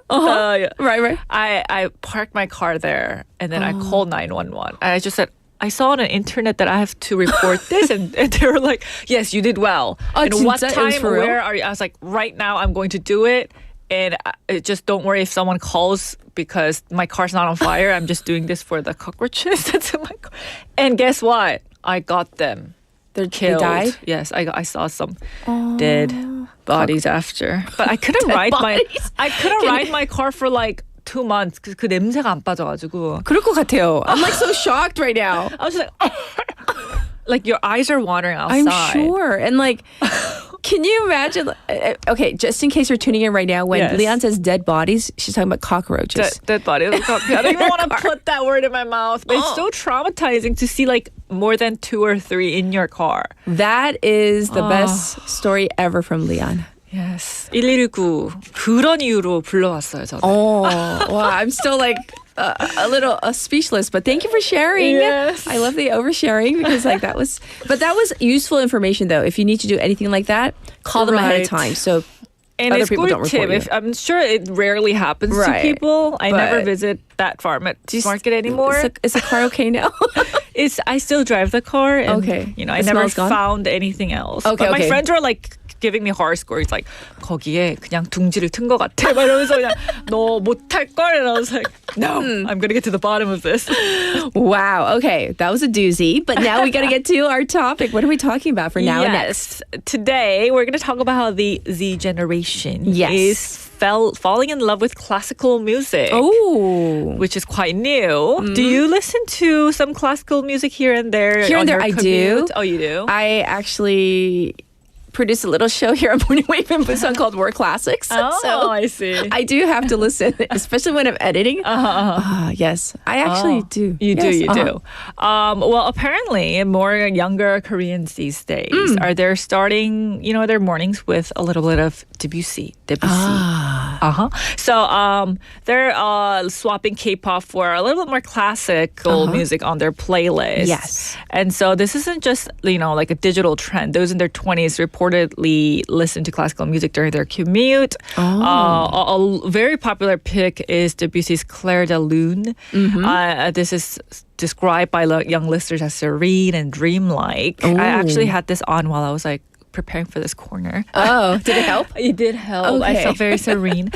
Right. I parked my car there and then I called 911. And I just said, I saw on the internet that I have to report this, and they were like, yes, you did well. And what time, where are you? I was like, right now I'm going to do it. And just don't worry if someone calls because my car's not on fire. I'm just doing this for the cockroaches that's in my car. And guess what? I got them. They're killed. They died? Yes, I saw some dead bodies after. But I couldn't ride my car for like 2 months because 그 냄새가 안 빠져가지고. 그럴 것 같아요. I'm like so shocked right now. I was just like your eyes are watering outside. I'm sure. And like, can you imagine? Okay, just in case you're tuning in right now, when Lian says dead bodies, she's talking about cockroaches. Dead bodies. I don't even want to put that word in my mouth. But it's so traumatizing to see like more than 2 or 3 in your car. That is the best story ever from Lian. Yes. 119 그런 이유로 불러왔어요, 저는. Wow, I'm still like a little speechless, but thank you for sharing. Yes. I love the oversharing because like that was useful information though. If you need to do anything like that, call them ahead of time. So and other it's people good don't report tip. you. I'm sure it rarely happens to people. I never visit that farmer's market anymore. Is the car okay now? I still drive the car. And, you know, I never found anything else. Okay, but my friends were like giving me horror stories like 거기에 그냥 둥지를 튼 것 같아. 막 이러면서 그냥 너 못할 걸. And I was like, no, I'm gonna get to the bottom of this. Wow. Okay, that was a doozy. But now we got to get to our topic. What are we talking about for now and next? Today we're gonna talk about how the Z generation is falling in love with classical music. Oh, which is quite new. Do you listen to some classical music here and there? Here and there, I do. Oh, you do? I actually produce a little show here on Morning Wave in Busan called War Classics. So I see. I do have to listen, especially when I'm editing. Yes, I actually do. You do. Well, apparently, more younger Koreans these days they're starting, their mornings with a little bit of Debussy. So they're swapping K-pop for a little bit more classical music on their playlist. Yes. And so this isn't just, like a digital trend. Those in their 20s reportedly listen to classical music during their commute. A very popular pick is Debussy's Clair de Lune. This is described by young listeners as serene and dreamlike. I actually had this on while I was preparing for this corner. Oh, did it help? It did help. I Okay. felt very serene.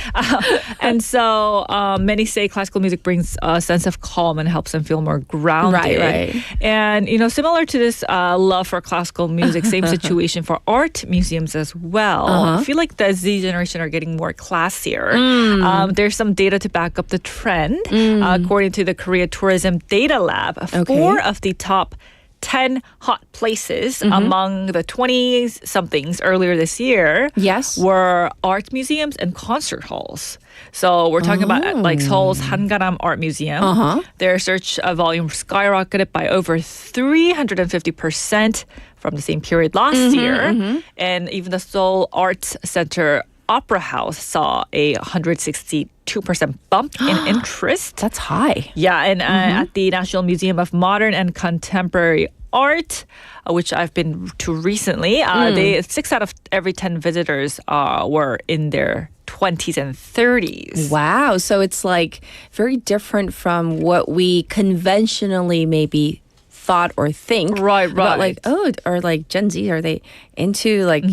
And so many say classical music brings a sense of calm and helps them feel more grounded. Right. And, similar to this love for classical music, same situation for art museums as well. I feel like the Z generation are getting more classier. There's some data to back up the trend. According to the Korea Tourism Data Lab, 4 of the top 10 hot places among the 20-somethings earlier this year were art museums and concert halls. So we're talking about like Seoul's Hangaram Art Museum. Their search volume skyrocketed by over 350% from the same period last year. And even the Seoul Arts Center Opera House saw a 162% bump in interest. That's high. Yeah, and at the National Museum of Modern and Contemporary Art, which I've been to recently, 6 out of every 10 visitors were in their 20s and 30s. Wow. So it's like very different from what we conventionally maybe thought or think. Right. About like, or like Gen Z, are they into like,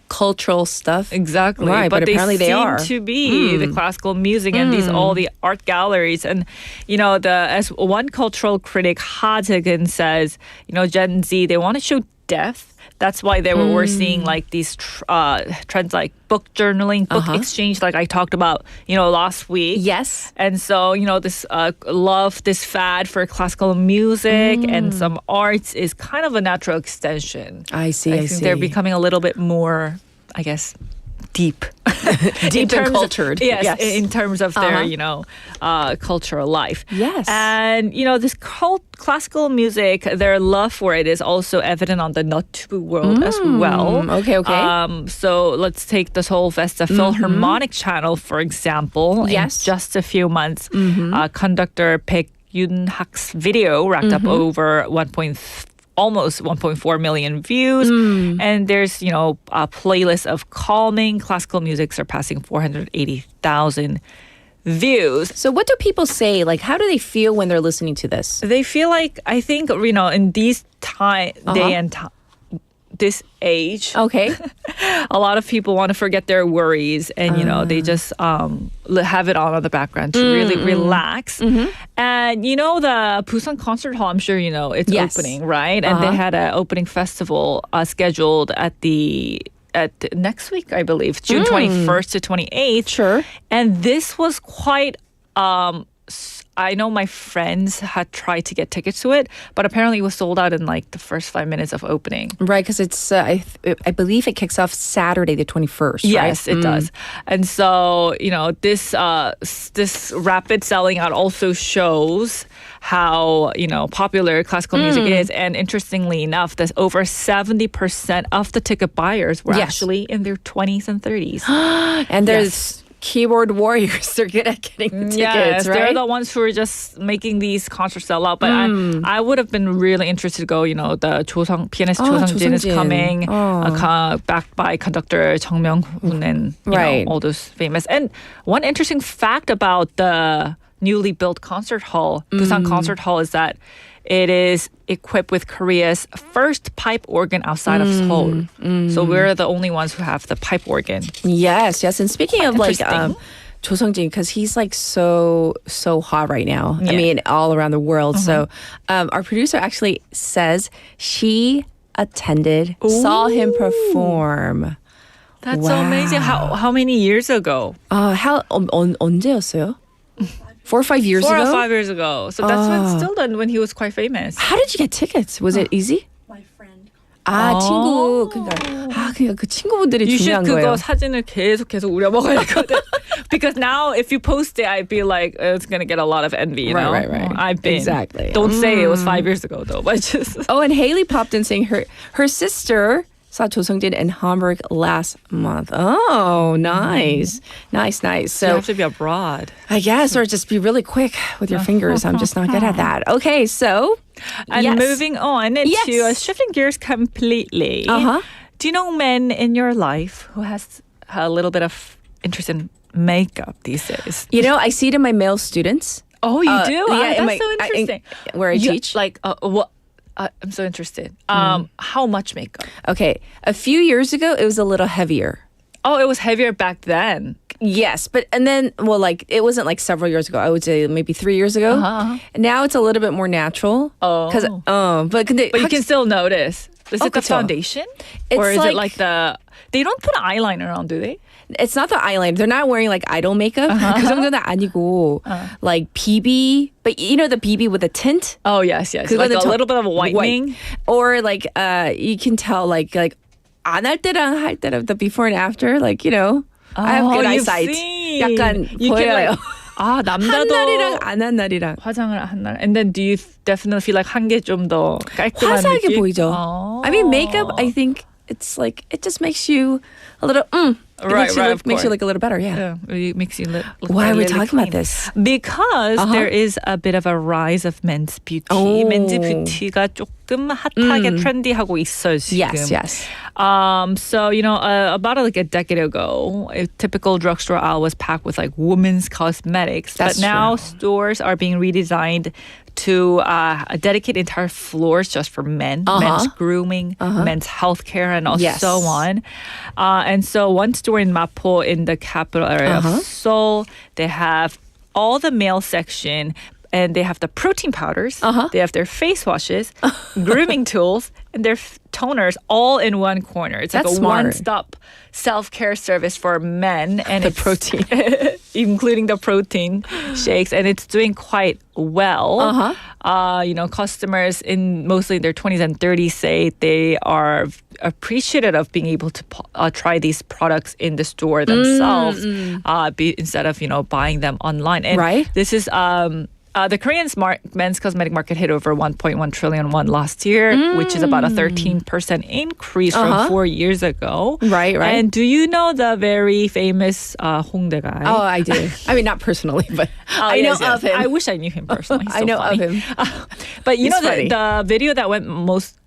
cultural stuff? Exactly. Right, but apparently they are. Seem to be the classical music and all the art galleries. And, as one cultural critic, Ha Jae-geun says, Gen Z, they want to show depth. That's why we're seeing like these trends like book journaling, book exchange, like I talked about, last week. Yes. And so, this this fad for classical music and some arts is kind of a natural extension. I see. I think they're becoming a little bit more, I guess, deep and cultured. Yes, in terms of their, cultural life. Yes. And, this classical music, their love for it is also evident on the notebook world as well. Okay. So let's take this whole Vesta Philharmonic channel, for example. Yes. In just a few months, conductor Baek Yoon-hak's video racked up over almost 1.4 million views. And there's, a playlist of calming classical music surpassing 480,000 views. So what do people say? Like, how do they feel when they're listening to this? They feel like, I think, in these day and time, this age, a lot of people want to forget their worries and they just have it on the background to really relax. And the Busan Concert Hall, I'm sure it's opening, right? And they had an opening festival scheduled at next week, I believe, June 21st to 28th. Sure. And this was quite I know my friends had tried to get tickets to it, but apparently it was sold out in like the first 5 minutes of opening. Right, because it's, I believe it kicks off Saturday the 21st, Yes, right? it does. And so, this rapid selling out also shows how, popular classical music is. And interestingly enough, there's over 70% of the ticket buyers were actually in their 20s and 30s. And there's keyboard warriors. They're good at getting the tickets, yes, right? they're the ones who are just making these concerts sell out. But I would have been really interested to go. The pianist Jin is coming, backed by conductor Chung Myung-hoon and all those famous. And one interesting fact about the newly built concert hall, Busan Concert Hall, is that it is equipped with Korea's first pipe organ outside of Seoul. So we're the only ones who have the pipe organ. Yes. And speaking of like Jo Sung-jin, because he's like so hot right now. Yeah. I mean, all around the world. So our producer actually says she attended, saw him perform. That's so amazing. How many years ago? 언제였어요? 4 or 5 years ago? 4 or 5 years ago. So that's when he was quite famous. How did you get tickets? Was it easy? My friend. 친구. 그러니까 그 친구분들이 You should 중요한 거예요. 그거 사진을 계속 우려먹어야 되거든. Because now if you post it, I'd be like, it's going to get a lot of envy, you know? Right. I've been. Exactly. Don't say it was 5 years ago, though. But just... And Haley popped in saying her sister saw Jo Sung-jin in Hamburg last month. Oh, nice. Nice. So you have to be abroad. I guess, or just be really quick with your fingers. I'm just not good at that. Okay, so... And moving on to shifting gears completely. Do you know men in your life who has a little bit of interest in makeup these days? I see it in my male students. Oh, you do? Yeah, That's so interesting. where I teach. Like, what? I'm so interested. How much makeup? Okay, a few years ago, it was a little heavier. Oh, it was heavier back then. Yes, and then, well, like, it wasn't like several years ago. I would say maybe 3 years ago. And now it's a little bit more natural. Oh. But you can still notice. Is it the 그쵸. foundation? Or is it like the... They don't put eyeliner on, do they? It's not the eyeliner. They're not wearing like idol makeup. 그 정도는 아니고 like BB, but you know the BB with a tint? Oh, yes. Like a little bit of whitening. White. Or like you can tell like 안 할 때랑 할 때랑 the before and after, like, you know. I have good eyesight. 약간 보여요. 남자도 한 날이랑 안 한 날이랑 화장을 한 날. And then do you definitely feel like 한 개 좀 더 깔끔한 화사하게 느낌? 보이죠. I mean, makeup, I think it's like, it just makes you a little, makes you look a little better, yeah. It makes you look Why are we really talking clean. about this? Because there is a bit of a rise of men's beauty. men's beauty가 조금 핫하게 trendy하고 있어요, 지금. Yes. So, you know, about like a decade ago, a typical drugstore aisle was packed with like women's cosmetics. That's but now true. stores are being redesigned to dedicate entire floors just for men, men's grooming, men's healthcare, and so on. And so one store in Mapo in the capital area of Seoul, they have all the male section, and they have the protein powders, they have their face washes, grooming tools, and their toners all in one corner. It's like That's a smart. one-stop self-care service for men. And The protein. including the protein shakes, and it's doing quite well. You know, customers in mostly their 20s and 30s say they are appreciative of being able to try these products in the store themselves instead of, you know, buying them online. And this is the Korean men's cosmetic market hit over 1.1 trillion won last year, which is about a 13% increase from 4 years ago. Right. And do you know the very famous Hongdae guy? Oh, I do. I mean, not personally, but I know of him. I wish I knew him personally. He's I so know funny. of him. But you He's know, funny. the video that went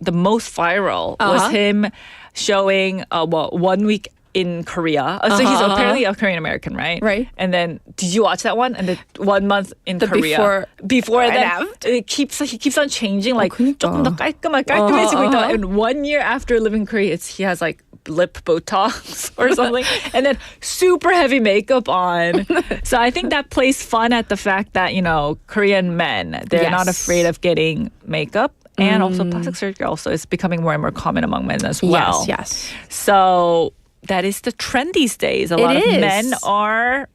the most viral was him showing 1 week in Korea. So he's apparently a Korean American, right? Right. And then did you watch that one? And the 1 month in Korea. Before and that, after? he keeps on changing. Like 그러니까. 조금 더 깔끔해지고 있다. And 1 year after living in Korea, he has like lip Botox or something, and then super heavy makeup on. So I think that plays fun at the fact that, you know, Korean men, they're not afraid of getting makeup. And also plastic surgery also is becoming more and more common among men as well. Yes. So that is the trend these days. A lot of is. men are,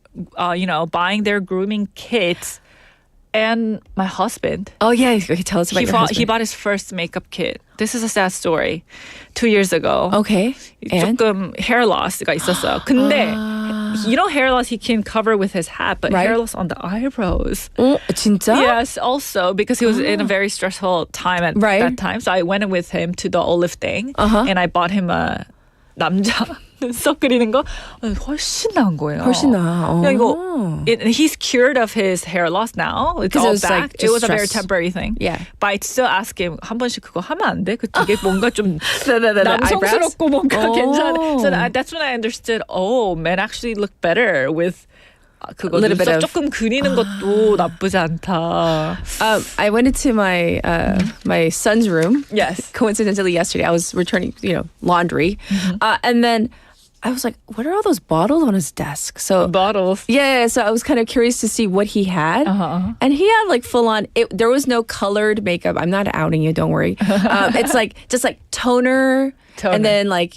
you know, buying their grooming kits. And my husband. Oh, yeah. Okay, tell us about your husband. He bought his first makeup kit. This is a sad story. 2 years ago. Okay. And? 조금 hair loss가 있었어요. 근데 you know, hair loss he can cover with his hat, but hair loss on the eyebrows. 진짜? Yes, also because he was in a very stressful time at that time. So I went with him to the olive thing, and I bought him a 남자 눈썹 그리는 거. 훨씬 나은 거예요. 훨씬 나아. 그냥 이거, he's cured of his hair loss now. It's all back. It was a very temporary thing. Yeah. But I still ask him, 한 번씩 그거 하면 안 돼? 되게 뭔가 좀 남성스럽고 뭔가 괜찮아. So that's when I understood, men actually look better with 그거 little bit 눈썹 of 조금 그리는 것도 나쁘지 않다. I went into my my son's room. Yes. Coincidentally, yesterday I was returning, laundry, and then I was like, "What are all those bottles on his desk?" So bottles. Yeah. So I was kind of curious to see what he had, and he had like full on. There was no colored makeup. I'm not outing you. Don't worry. It's like just like toner. And then like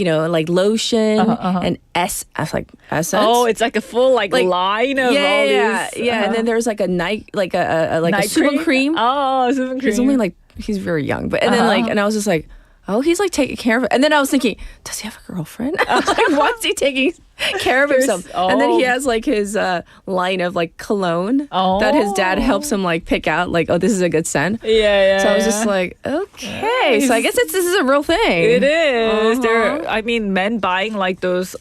lotion and I was like essence. Oh, it's like a full like line of all these. Yeah. And then there's like a night like a suban cream. Oh, suban cream. He's very young, but and then and I was just like, oh, he's like taking care of it. And then I was thinking, does he have a girlfriend? Like, why is he taking care of himself? And then he has like his line of like cologne that his dad helps him like pick out. Like, oh, this is a good scent. Yeah. So I was just like, okay. So I guess this is a real thing. It is. I mean, men buying like those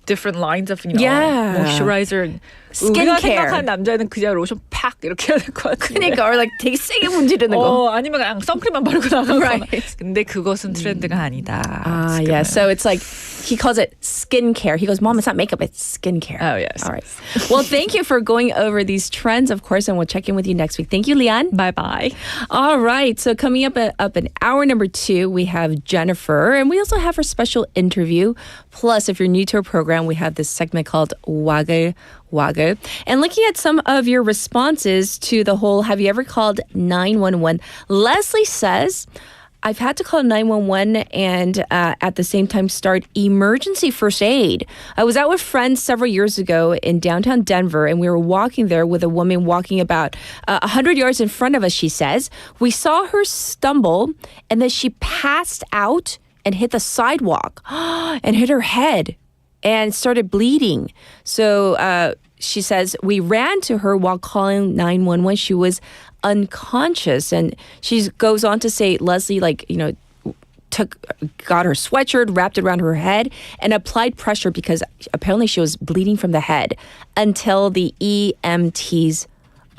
different lines of moisturizer. Skincare. 우리가 생각한 남자는 그냥 로션 팍 이렇게 해야 될 것 같아요. 그러니까 or like 되게 세게 문지르는 거. 아니면 그냥 선크림만 바르고 나가거나. Right. 근데 그것은 트렌드가 아니다. Yeah. So it's like he calls it skincare. He goes, Mom, it's not makeup, it's skincare. Oh, yes. All right. Well, thank you for going over these trends, of course, and we'll check in with you next week. Thank you, Lian. Bye-bye. All right. So coming up in hour number 2, we have Jennifer, and we also have her special interview. Plus, if you're new to our program, we have this segment called Wag Waga. And looking at some of your responses to the whole, have you ever called 911? Leslie says, I've had to call 911 and at the same time start emergency first aid. I was out with friends several years ago in downtown Denver, and we were walking there with a woman walking about 100 yards in front of us, she says. We saw her stumble, and then she passed out and hit the sidewalk and hit her head and started bleeding. So she says, we ran to her while calling 911. She was unconscious. And she goes on to say, Leslie, got her sweatshirt, wrapped it around her head, and applied pressure because apparently she was bleeding from the head until the EMTs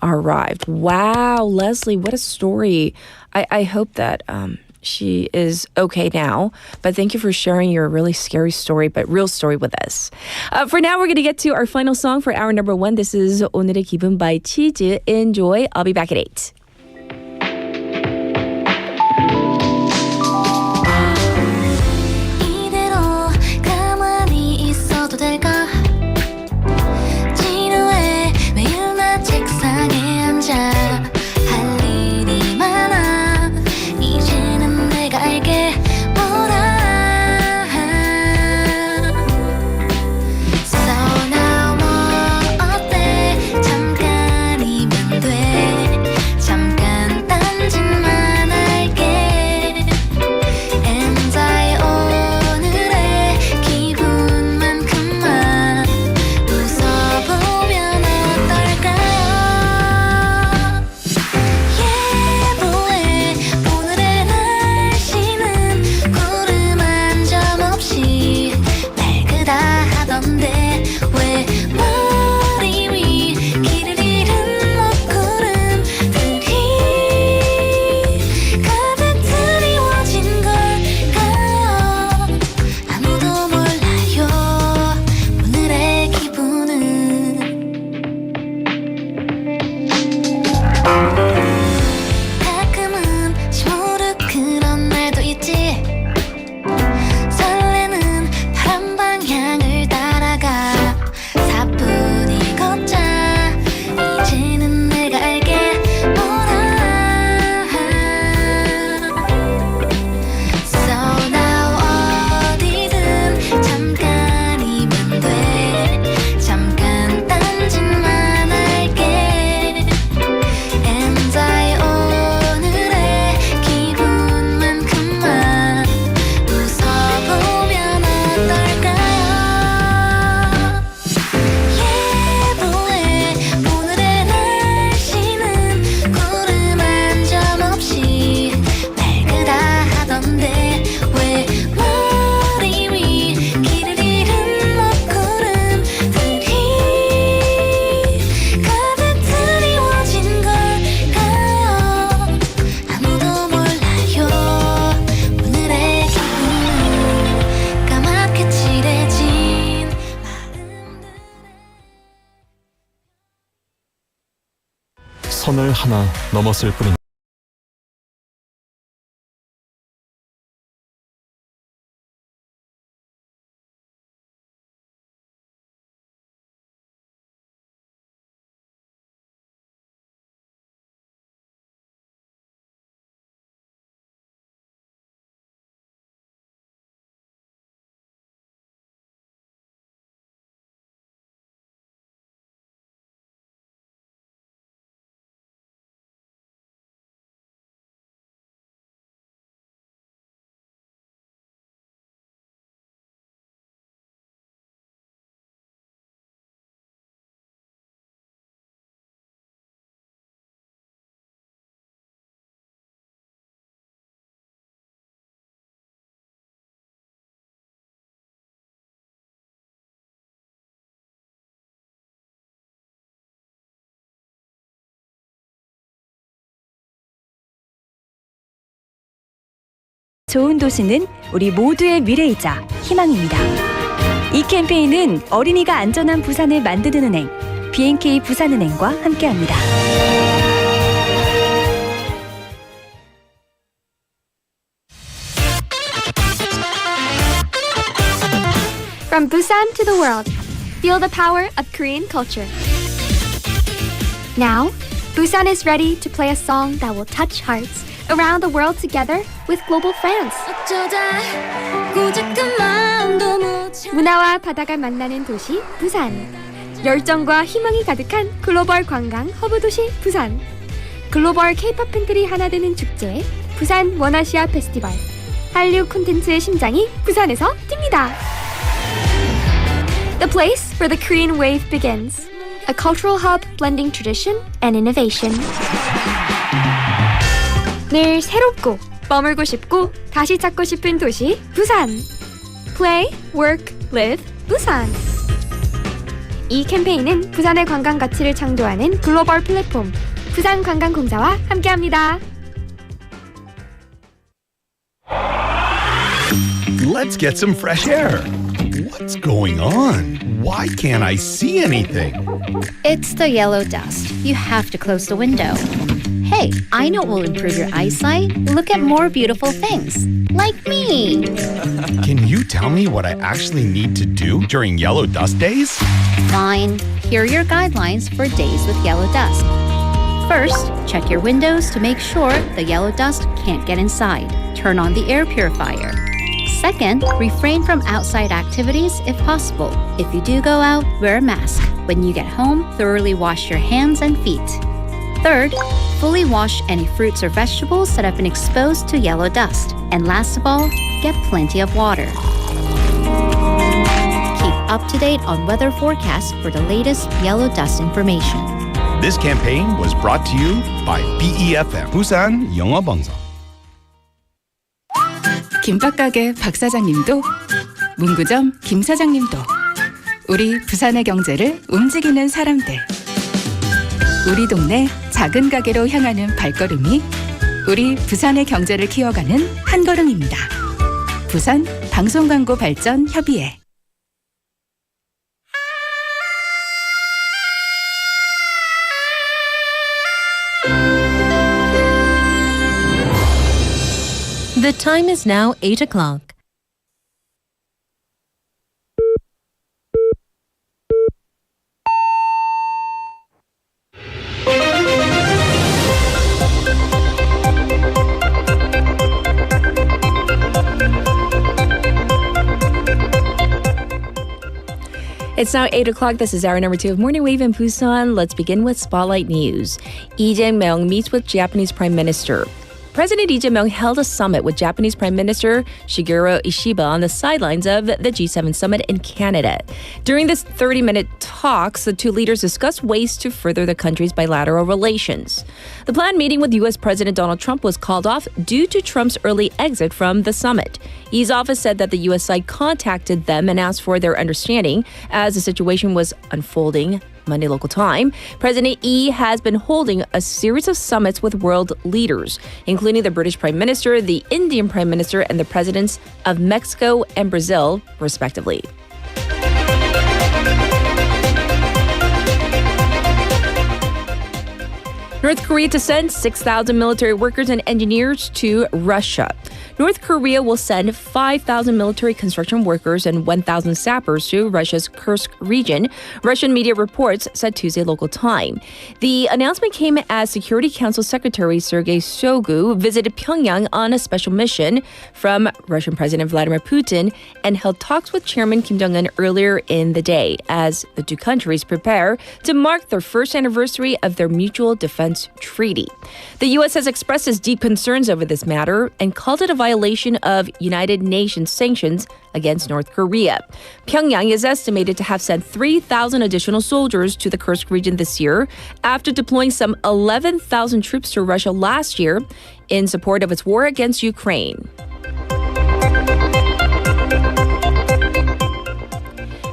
arrived. Wow, Leslie, what a story. I hope that she is okay now, but thank you for sharing your really scary story, but real story with us. For now, we're going to get to our final song for hour number 1. This is 오늘의 기분 by 치즈. Enjoy. I'll be back at 8. 이대로 가만히 있어도 될까? 지루해 매일 나 책상에 앉아 할 일이 많아 이제는 내가 알게 뭐라 So now 뭐 어때 잠깐이면 돼 잠깐 딴짓만 할게 And I 오늘의 기분만큼만 웃어보면 어떨까요 예보해 오늘의 날씨는 구름 한 점 없이 밝으다 하던데 왜 머리 위 길을 잃은 먹구름들이 가득 드리워진 걸까요 아무도 몰라요 오늘의 기분은 가끔은 시무룩 그런 날도 있지 설레는 바람 방향을 따라가 사뿐히 걷자 이제는 내가 알게 뭐라 So now 어디든 잠깐이면 돼 잠깐 딴짓만 할게 And I 오늘의 기분만큼만 웃어보면 어떨까요 예보해 오늘의 날씨는 구름 한 점 없이 밝으다 하던데 왜 머리 위 길을 잃은 먹구름들이 가득 드리워진 걸까요 아무도 몰라요 오늘의 기분은 까맣게 칠해진 선을 하나 넘었을 뿐입니다. 좋은 도시는 우리 모두의 미래이자 희망입니다. 이 캠페인은 어린이가 안전한 부산을 만드는 은행, B&K 부산은행과 함께합니다. From Busan to the world, feel the power of Korean culture. Now, Busan is ready to play a song that will touch hearts around the world together with global fans. 문화와 바다가 만나는 도시 부산. 열정과 희망이 가득한 글로벌 관광 허브 도시 부산. 글로벌 K-pop 팬들이 하나 되는 축제 부산 원아시아 페스티벌. 한류 콘텐츠의 심장이 부산에서 뜁니다. The place where the Korean wave begins. A cultural hub blending tradition and innovation. 늘 새롭고 머물고 싶고 다시 찾고 싶은 도시 부산. Play, work, live, 부산. 이 캠페인은 부산의 관광 가치를 창조하는 글로벌 플랫폼 부산관광공사와 함께합니다. Let's get some fresh air. What's going on? Why can't I see anything? It's the yellow dust. You have to close the window. Hey, I know what will improve your eyesight. Look at more beautiful things. Like me. Can you tell me what I actually need to do during yellow dust days? Fine. Here are your guidelines for days with yellow dust. First, check your windows to make sure the yellow dust can't get inside. Turn on the air purifier. Second, refrain from outside activities if possible. If you do go out, wear a mask. When you get home, thoroughly wash your hands and feet. Third, fully wash any fruits or vegetables that have been exposed to yellow dust. And last of all, get plenty of water. Keep up to date on weather forecasts for the latest yellow dust information. This campaign was brought to you by BEFM, 부산 영어방송. 김밥가게 박 사장님도, 문구점 김 사장님도, 우리 부산의 경제를 움직이는 사람들. 우리 동네 작은 가게로 향하는 발걸음이 우리 부산의 경제를 키워가는 한 걸음입니다. 부산 방송광고 발전 협의회. The time is now 8 o'clock. It's now 8 o'clock. This is hour number 2 of Morning Wave in Busan. Let's begin with Spotlight News. Lee Jae-myung meets with Japanese Prime Minister. President Lee Jae-myung held a summit with Japanese Prime Minister Shigeru Ishiba on the sidelines of the G7 summit in Canada. During this 30-minute talks, the two leaders discussed ways to further the countries' bilateral relations. The planned meeting with U.S. President Donald Trump was called off due to Trump's early exit from the summit. Lee's office said that the U.S. side contacted them and asked for their understanding as the situation was unfolding. Monday local time, President Lee has been holding a series of summits with world leaders, including the British Prime Minister, the Indian Prime Minister, and the presidents of Mexico and Brazil, respectively. North Korea to send 6,000 military workers and engineers to Russia. North Korea will send 5,000 military construction workers and 1,000 sappers to Russia's Kursk region, Russian media reports said Tuesday local time. The announcement came as Security Council Secretary Sergei Shoigu visited Pyongyang on a special mission from Russian President Vladimir Putin and held talks with Chairman Kim Jong-un earlier in the day as the two countries prepare to mark their first anniversary of their mutual defense treaty. The U.S. has expressed its deep concerns over this matter and called it a violation of United Nations sanctions against North Korea. Pyongyang is estimated to have sent 3,000 additional soldiers to the Kursk region this year after deploying some 11,000 troops to Russia last year in support of its war against Ukraine.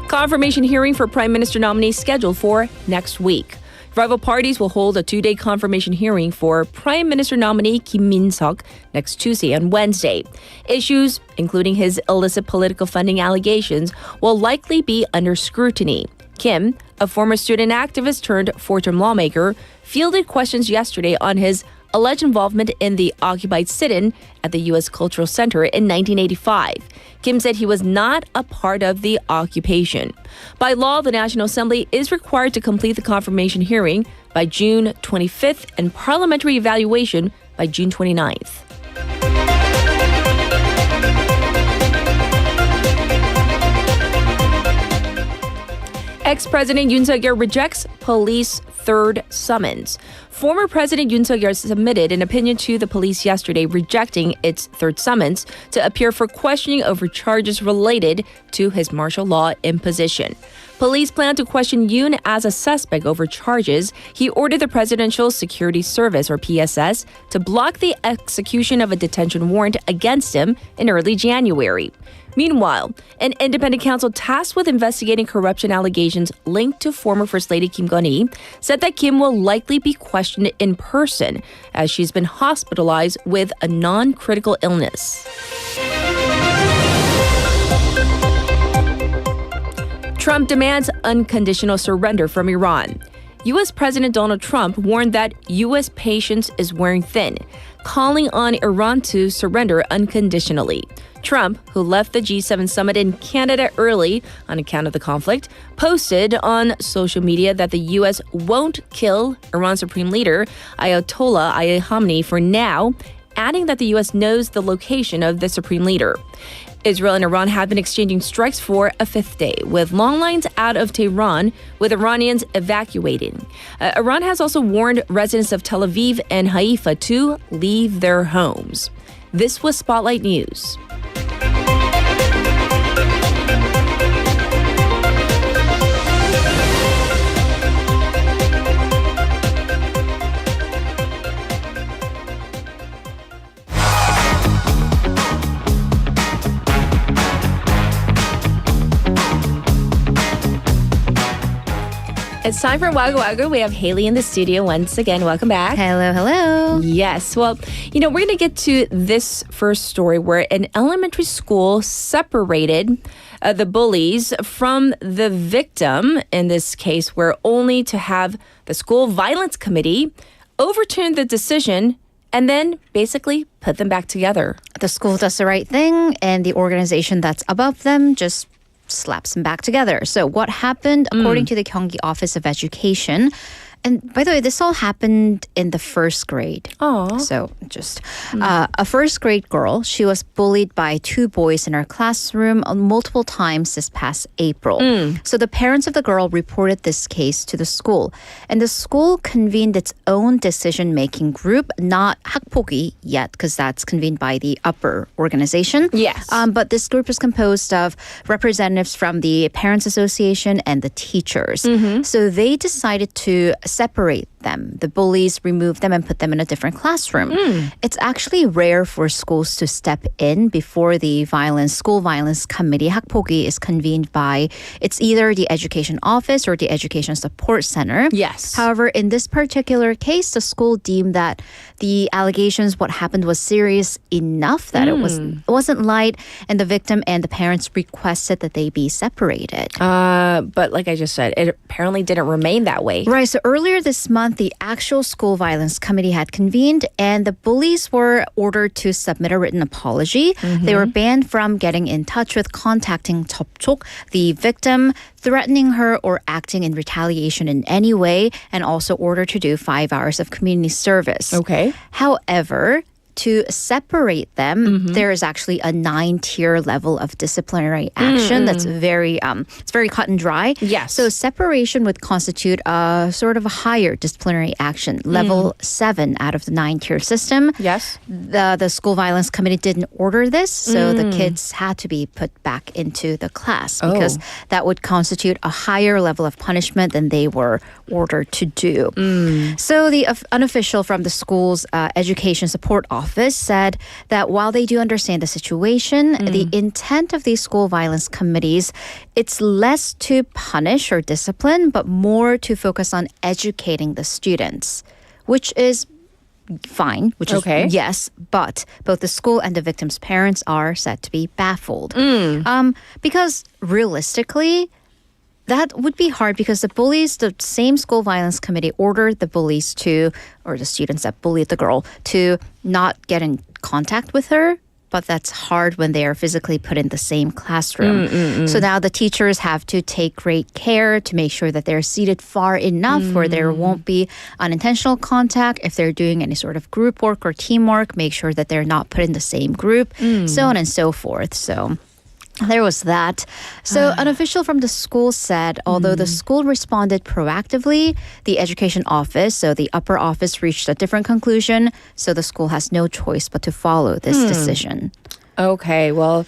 Confirmation hearing for Prime Minister nominee scheduled for next week. Rival parties will hold a 2-day confirmation hearing for Prime Minister nominee Kim Min-seok next Tuesday and Wednesday. Issues, including his illicit political funding allegations, will likely be under scrutiny. Kim, a former student activist turned four-term lawmaker, fielded questions yesterday on his alleged involvement in the occupied sit-in at the U.S. Cultural Center in 1985. Kim said he was not a part of the occupation. By law, the National Assembly is required to complete the confirmation hearing by June 25th and parliamentary evaluation by June 29th. Ex-President Yoon Suk-yeol rejects police third summons. Former President Yoon Suk-yeol submitted an opinion to the police yesterday rejecting its third summons to appear for questioning over charges related to his martial law imposition. Police plan to question Yoon as a suspect over charges. He ordered the Presidential Security Service, or PSS, to block the execution of a detention warrant against him in early January. Meanwhile, an independent counsel tasked with investigating corruption allegations linked to former First Lady Kim Gun-hee said that Kim will likely be questioned in person as she's been hospitalized with a non-critical illness. Trump demands unconditional surrender from Iran. U.S. President Donald Trump warned that U.S. patience is wearing thin, calling on Iran to surrender unconditionally. Trump, who left the G7 summit in Canada early on account of the conflict, posted on social media that the U.S. won't kill Iran's supreme leader, Ayatollah Ali Khamenei, for now, adding that the U.S. knows the location of the supreme leader. Israel and Iran have been exchanging strikes for a fifth day, with long lines out of Tehran, with Iranians evacuating. Iran has also warned residents of Tel Aviv and Haifa to leave their homes. This was Spotlight News. It's time for Wag Waga. We have Haley in the studio once again. Welcome back. Hello, hello. Yes. Well, we're going to get to this first story where an elementary school separated the bullies from the victim, in this case, where only to have the school violence committee overturn the decision and then basically put them back together. The school does the right thing, and the organization that's above them just slaps them back together. So what happened, according to the Gyeonggi Office of Education, and by the way, this all happened in the first grade. Oh. So just a first grade girl, she was bullied by two boys in her classroom multiple times this past April. So the parents of the girl reported this case to the school. And the school convened its own decision-making group, not 학폭이 yet, because that's convened by the upper organization. Yes. But this group is composed of representatives from the Parents Association and the teachers. So they decided to separate them, the bullies, remove them and put them in a different classroom. It's actually rare for schools to step in before the school violence committee, 학폭이, is convened by, it's either the education office or the education support center. Yes. However, in this particular case, the school deemed that the allegations, what happened was serious enough that it wasn't light, and the victim and the parents requested that they be separated. But like I just said, it apparently didn't remain that way. Right. So earlier this month, the actual school violence committee had convened, and the bullies were ordered to submit a written apology. They were banned from getting in touch with contacting 접촉, the victim, threatening her or acting in retaliation in any way, and also ordered to do 5 hours of community service. Okay. However, to separate them, there is actually a 9-tier level of disciplinary action that's very cut and dry. Yes. So separation would constitute a sort of a higher disciplinary action, level 7 out of the 9-tier system. Yes. The school violence committee didn't order this, so the kids had to be put back into the class because that would constitute a higher level of punishment than they were ordered to do. So the unofficial from the school's education support office office said that while they do understand the situation, the intent of these school violence committees, it's less to punish or discipline, but more to focus on educating the students, which is fine, which is yes, but both the school and the victim's parents are said to be baffled. Because realistically, that would be hard because the bullies, the same school violence committee ordered the bullies to, or the students that bullied the girl, to not get in contact with her. But that's hard when they are physically put in the same classroom. So now the teachers have to take great care to make sure that they're seated far enough where there won't be unintentional contact. If they're doing any sort of group work or teamwork, make sure that they're not put in the same group, so on and so forth. So there was that. So an official from the school said, although the school responded proactively, the education office, so the upper office, reached a different conclusion. So the school has no choice but to follow this decision. Okay, well,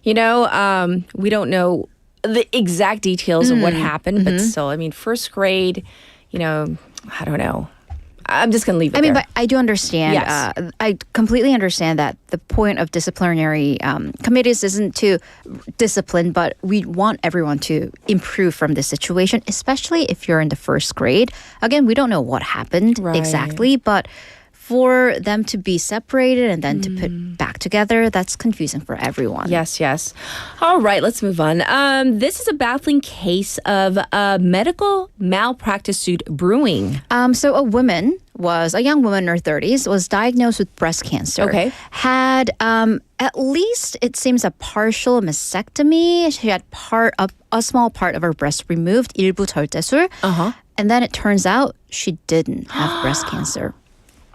we don't know the exact details of what happened, but still, I mean, first grade, I don't know. I'm just going to leave it there. But I do understand. Yes. I completely understand that the point of disciplinary committees isn't to discipline, but we want everyone to improve from this situation, especially if you're in the first grade. Again, we don't know what happened exactly, but for them to be separated and then to put back together, that's confusing for everyone. Yes. All right, let's move on. This is a baffling case of a medical malpractice suit brewing. So a young woman in her 30s, was diagnosed with breast cancer. Okay. Had at least, it seems, a partial mastectomy. She had a small part of her breast removed, 일부 절제술. And then it turns out she didn't have breast cancer.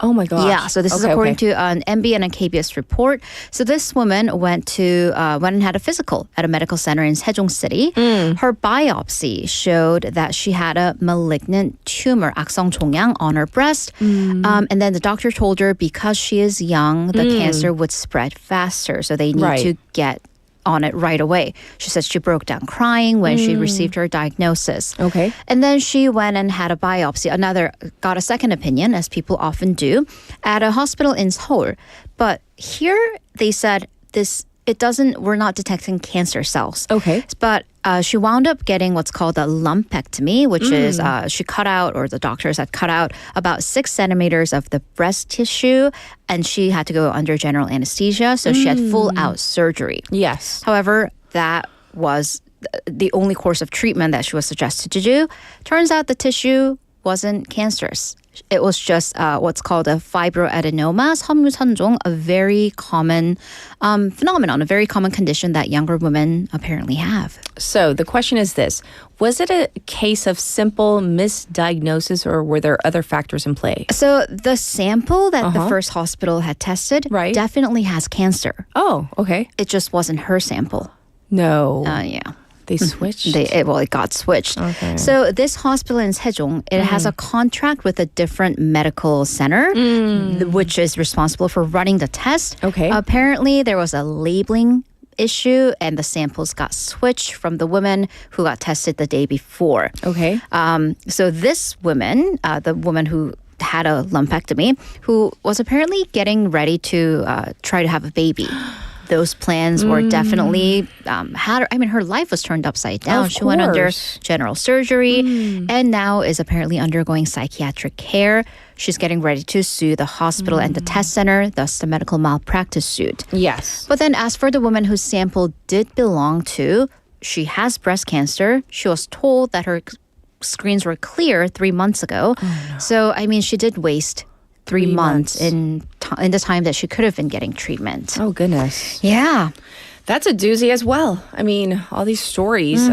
Oh my gosh. Yeah, so this is according to an MBN and KBS report. So this woman went and had a physical at a medical center in Sejong City. Her biopsy showed that she had a malignant tumor, 악성 종양, on her breast. And then the doctor told her because she is young, the cancer would spread faster. So they need to get on it right away. She said she broke down crying when she received her diagnosis. Okay. And then she went and had a biopsy, got a second opinion, as people often do, at a hospital in Seoul. But here they said we're not detecting cancer cells. Okay. But she wound up getting what's called a lumpectomy, which is she cut out, or the doctors had cut out, about 6 centimeters of the breast tissue, and she had to go under general anesthesia, so she had full-out surgery. Yes. However, that was the only course of treatment that she was suggested to do. Turns out the tissue wasn't cancerous. It was just what's called a fibroadenoma, 섬유선종, a very common phenomenon, a very common condition that younger women apparently have. So the question is this. Was it a case of simple misdiagnosis, or were there other factors in play? So the sample that the first hospital had tested definitely has cancer. Oh, okay. It just wasn't her sample. No. Yeah. They switched? It got switched. Okay. So this hospital in Sejong, it has a contract with a different medical center, which is responsible for running the test. Okay. Apparently, there was a labeling issue, and the samples got switched from the woman who got tested the day before. Okay. So this woman, the woman who had a lumpectomy, who was apparently getting ready to try to have a baby. Those plans were definitely her life was turned upside down. She went under general surgery and now is apparently undergoing psychiatric care. She's getting ready to sue the hospital and the test center, thus the medical malpractice suit. Yes. But then as for the woman whose sample did belong to, she has breast cancer. She was told that her screens were clear 3 months ago. Oh, no. So, she did waste 3 months in the time that she could have been getting treatment. Oh, goodness. Yeah. That's a doozy as well. All these stories.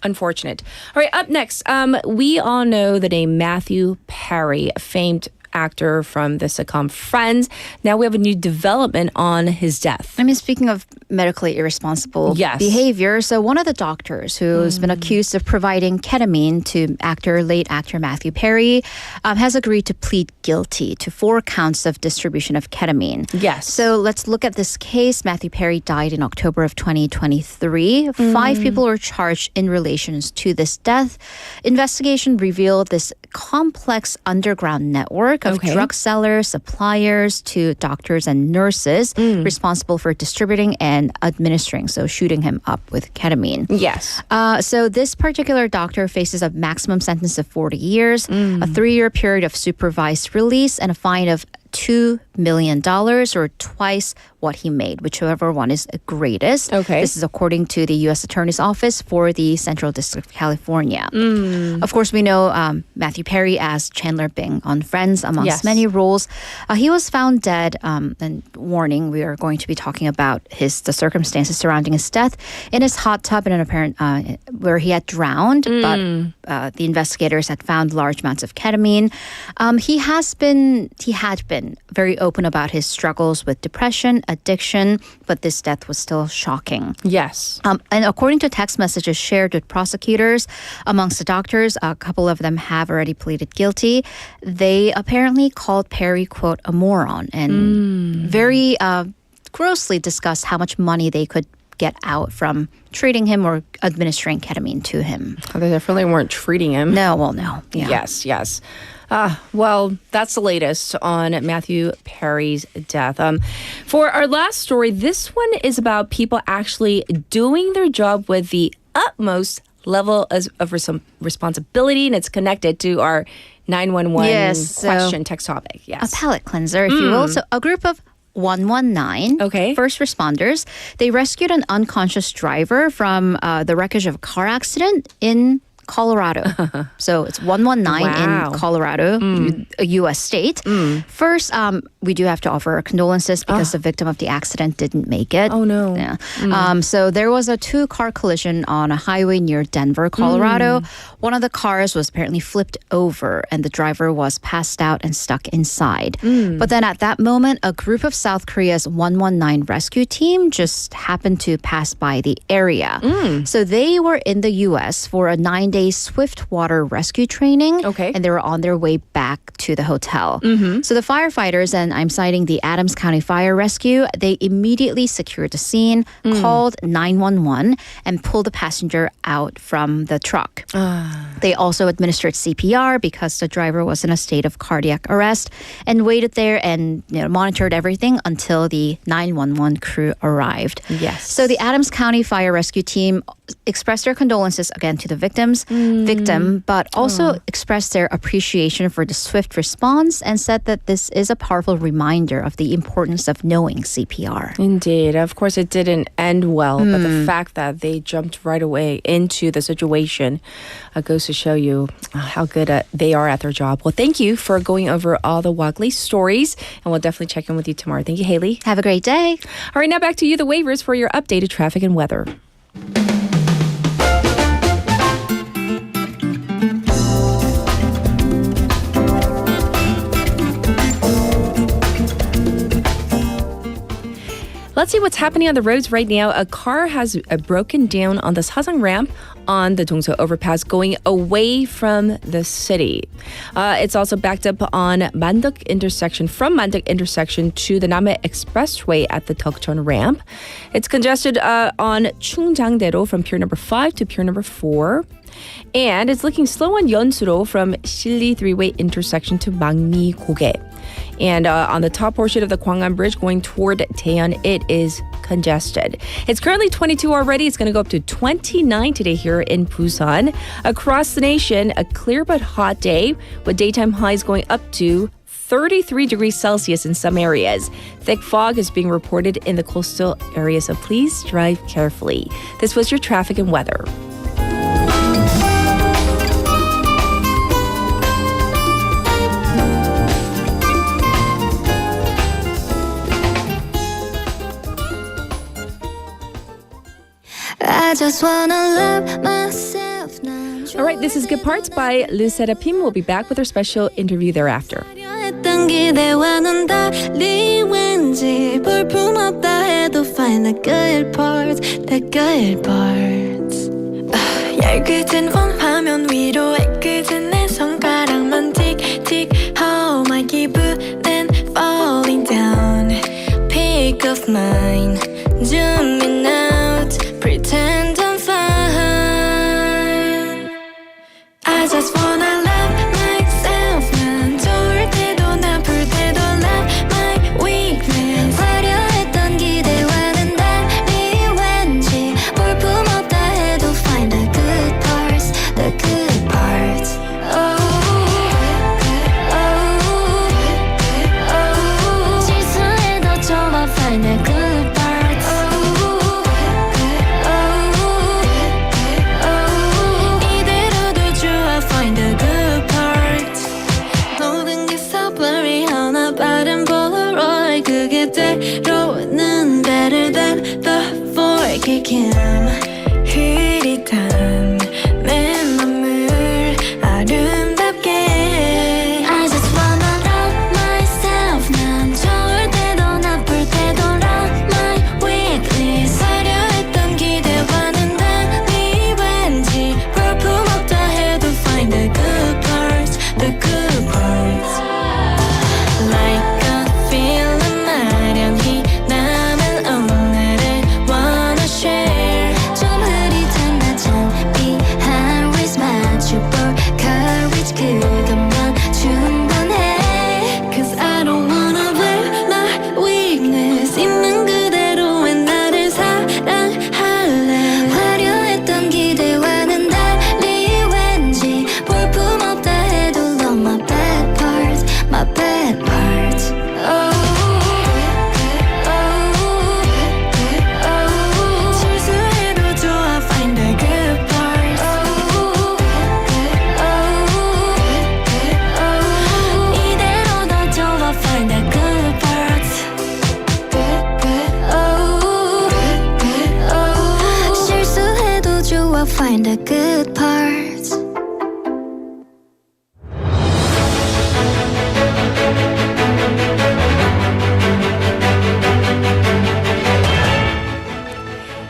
Unfortunate. All right, up next, we all know the name Matthew Perry, a famed actor from the sitcom Friends. Now we have a new development on his death. Speaking of medically irresponsible behavior, so one of the doctors who's been accused of providing ketamine to late actor Matthew Perry has agreed to plead guilty to 4 counts of distribution of ketamine. Yes. So let's look at this case. Matthew Perry died in October of 2023. 5 people were charged in relation to this death. Investigation revealed this complex underground network network of drug sellers, suppliers to doctors and nurses responsible for distributing and administering, so shooting him up with ketamine. Yes. So this particular doctor faces a maximum sentence of 40 years, a 3-year period of supervised release, and a fine of $2 million or twice what he made, whichever one is greatest. Okay. This is according to the U.S. Attorney's Office for the Central District of California. Of course, we know Matthew Perry as Chandler Bing on Friends, amongst many roles. He was found dead, and warning, we are going to be talking about the circumstances surrounding his death in his hot tub in an apparent where he had drowned, but the investigators had found large amounts of ketamine. He had been very open about his struggles with depression, addiction, but this death was still shocking. Yes. And according to text messages shared with prosecutors, amongst the doctors, a couple of them have already pleaded guilty. They apparently called Perry, quote, a moron, and very grossly discussed how much money they could get out from treating him or administering ketamine to him. They definitely weren't treating him. No. Yeah. Yes. Well, that's the latest on Matthew Perry's death. For our last story, this one is about people actually doing their job with the utmost level of responsibility, and it's connected to our 911 question text topic. Yes. A palate cleanser, if you will. So a group of 119 first responders, they rescued an unconscious driver from the wreckage of a car accident in Colorado. So it's 119 in Colorado, a U.S. state. First, we do have to offer our condolences because the victim of the accident didn't make it. Oh, no. Yeah. So there was a 2-car collision on a highway near Denver, Colorado. One of the cars was apparently flipped over and the driver was passed out and stuck inside. But then at that moment, a group of South Korea's 119 rescue team just happened to pass by the area. So they were in the U.S. for a 9-day swift water rescue training. And they were on their way back to the hotel. So the firefighters, and I'm citing the Adams County Fire Rescue, they immediately secured the scene, called 911, and pulled the passenger out from the truck. They also administered CPR because the driver was in a state of cardiac arrest, and waited there and monitored everything until the 911 crew arrived. Yes. So the Adams County Fire Rescue team expressed their condolences again to the victim, but also expressed their appreciation for the swift response and said that this is a powerful reminder of the importance of knowing CPR. Indeed. Of course, it didn't end well, but the fact that they jumped right away into the situation goes to show you how good they are at their job. Well, thank you for going over all the Wagley stories, and we'll definitely check in with you tomorrow. Thank you, Haley. Have a great day. All right, now back to you, the waivers, for your updated traffic and weather. Let's see what's happening on the roads right now. A car has broken down on the Sazang ramp on the Dongso overpass going away from the city. It's also backed up on Manduk intersection, from Manduk intersection to the Namhae Expressway at the Deokjeon ramp. It's congested on Chungjangdaero from pier number 5 to pier number 4. And it's looking slow on Yeonsuro from Shili 3-way intersection to Mangmi Goge. And on the top portion of the Gwangan Bridge going toward Daeyeon, it is congested. It's currently 22 already. It's going to go up to 29 today here in Busan. Across the nation, a clear but hot day with daytime highs going up to 33 degrees Celsius in some areas. Thick fog is being reported in the coastal areas, so please drive carefully. This was your traffic and weather. I just wanna love myself. All right, this is Good Parts by Lou Serapim. We'll be back with our special interview thereafter. 했던 기대와는 달리 왠지 볼품없다 해도 find the good parts, the good parts. 얇게진 화면 위로 애꿎은 내 손가락만 틱틱 how my 기분은 falling down. Pick of mine, zoom in out, pretend I'm fine. I just wanna love myself. 난 좋을 때도 the good parts. Like a feeling 마련히 남은 오늘을 wanna share. 좀 흐릿한 나 창피한 risk 마주볼 courage 그것만 충분해. Cause I don't wanna wear my weakness. 있는 그대로의 나를 사랑할래. 화려했던 기대와는 달리 왠지 볼품없다 해도 love my bad parts, my bad parts. 실수해도 좋아 find the good parts. 이대로 더 좋아 find the good parts. 실수해도 좋아 find the good parts.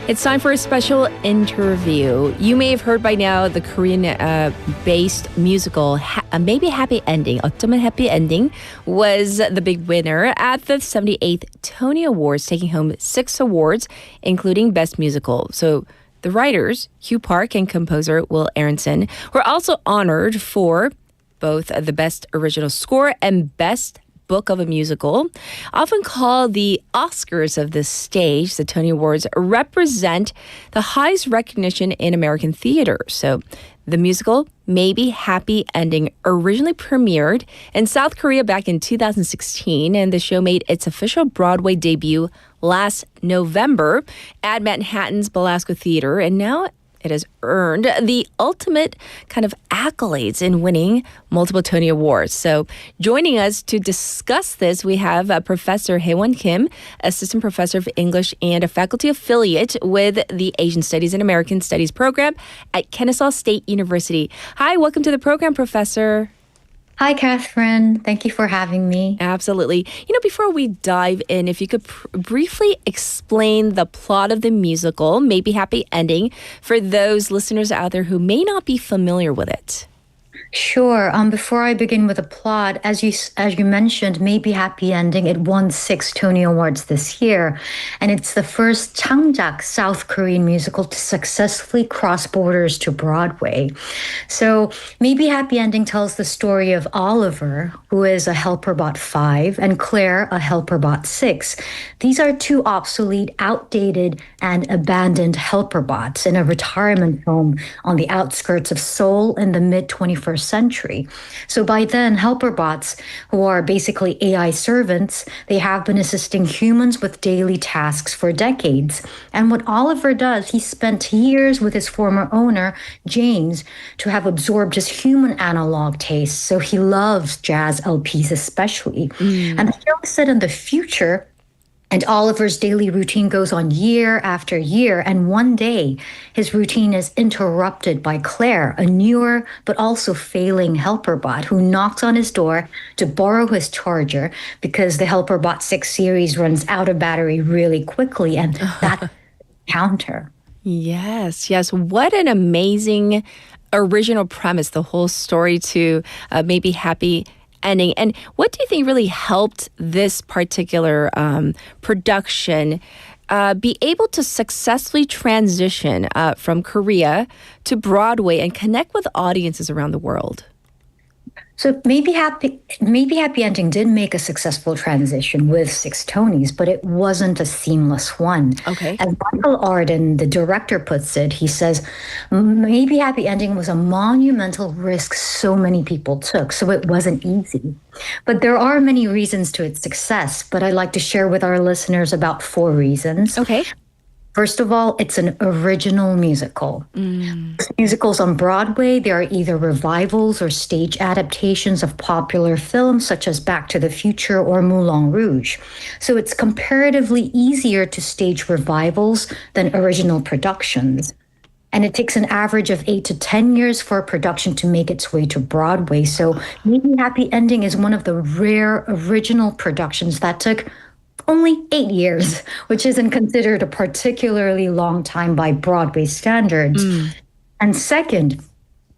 It's time for a special interview. You may have heard by now the Korean-based musical Maybe Happy Ending, 어쩌면 Happy Ending, was the big winner at the 78th Tony Awards, taking home 6 awards, including Best Musical. So the writers, Hugh Park and composer Will Aronson, were also honored for both the Best Original Score and Best Book of a Musical. Often called the Oscars of the stage, the Tony Awards represent the highest recognition in American theater. So the musical Maybe Happy Ending originally premiered in South Korea back in 2016, and the show made its official Broadway debut last November at Manhattan's Belasco Theater, and now it has earned the ultimate kind of accolades in winning multiple Tony Awards. So joining us to discuss this, we have Professor Hae-won Kim, Assistant Professor of English and a faculty affiliate with the Asian Studies and American Studies program at Kennesaw State University. Hi, welcome to the program, Professor. Hi, Catherine. Thank you for having me. Absolutely. Before we dive in, if you could briefly explain the plot of the musical, Maybe Happy Ending, for those listeners out there who may not be familiar with it. Sure. Before I begin with the plot, as you mentioned, Maybe Happy Ending, it won 6 Tony Awards this year, and it's the first 창작 South Korean musical to successfully cross borders to Broadway. So Maybe Happy Ending tells the story of Oliver, who is a helper bot 5, and Claire, a helper bot 6. These are 2 obsolete, outdated, and abandoned helper bots in a retirement home on the outskirts of Seoul in the mid-21st century. So by then, helper bots, who are basically AI servants, they have been assisting humans with daily tasks for decades. And what Oliver does, he spent years with his former owner, James, to have absorbed his human analog tastes. So he loves jazz LPs especially. And the show is set in the future, and Oliver's daily routine goes on year after year, and one day his routine is interrupted by Claire, a newer but also failing helper bot who knocks on his door to borrow his charger because the helper bot 6 series runs out of battery really quickly, and that counter. Yes. What an amazing original premise, the whole story to Maybe Happy Ending. And what do you think really helped this particular production be able to successfully transition from Korea to Broadway and connect with audiences around the world? So Maybe Happy Ending did make a successful transition with 6 Tonys, but it wasn't a seamless one. Okay. As Michael Arden, the director, puts it, he says, Maybe Happy Ending was a monumental risk so many people took, so it wasn't easy. But there are many reasons to its success, but I'd like to share with our listeners about 4 reasons. Okay. First of all, it's an original musical. Musicals on Broadway, they are either revivals or stage adaptations of popular films such as Back to the Future or Moulin Rouge. So it's comparatively easier to stage revivals than original productions. And it takes an average of 8 to 10 years for a production to make its way to Broadway. So Maybe Happy Ending is one of the rare original productions that took only 8 years, which isn't considered a particularly long time by Broadway standards. And second,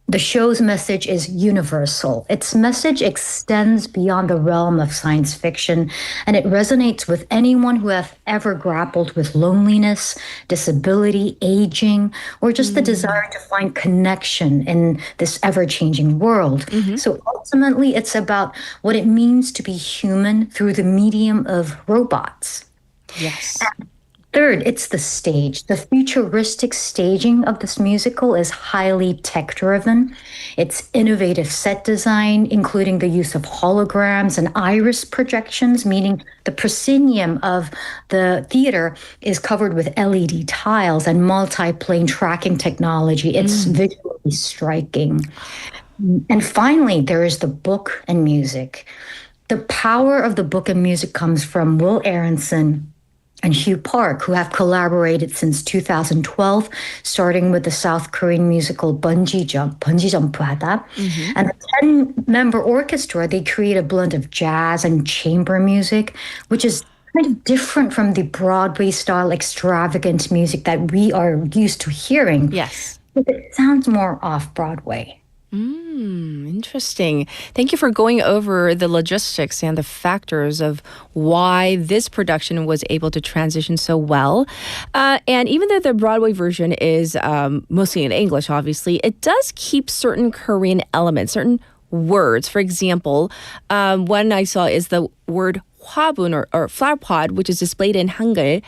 the show's message is universal. Its message extends beyond the realm of science fiction, and it resonates with anyone who has ever grappled with loneliness, disability, aging, or just the desire to find connection in this ever-changing world. So ultimately, it's about what it means to be human through the medium of robots. Yes. And third, it's the stage. The futuristic staging of this musical is highly tech-driven. It's innovative set design, including the use of holograms and iris projections, meaning the proscenium of the theater is covered with LED tiles and multi-plane tracking technology. It's visually striking. And finally, there is the book and music. The power of the book and music comes from Will Aronson and Hugh Park, who have collaborated since 2012, starting with the South Korean musical Bungee Jump하다. And the 10-member orchestra, they create a blend of jazz and chamber music, which is kind of different from the Broadway-style extravagant music that we are used to hearing. Yes. But it sounds more off-Broadway. Interesting. Thank you for going over the logistics and the factors of why this production was able to transition so well. And even though the Broadway version is mostly in English, obviously, it does keep certain Korean elements, certain words. For example, one I saw is the word 화분 or flower pod, which is displayed in Hangul.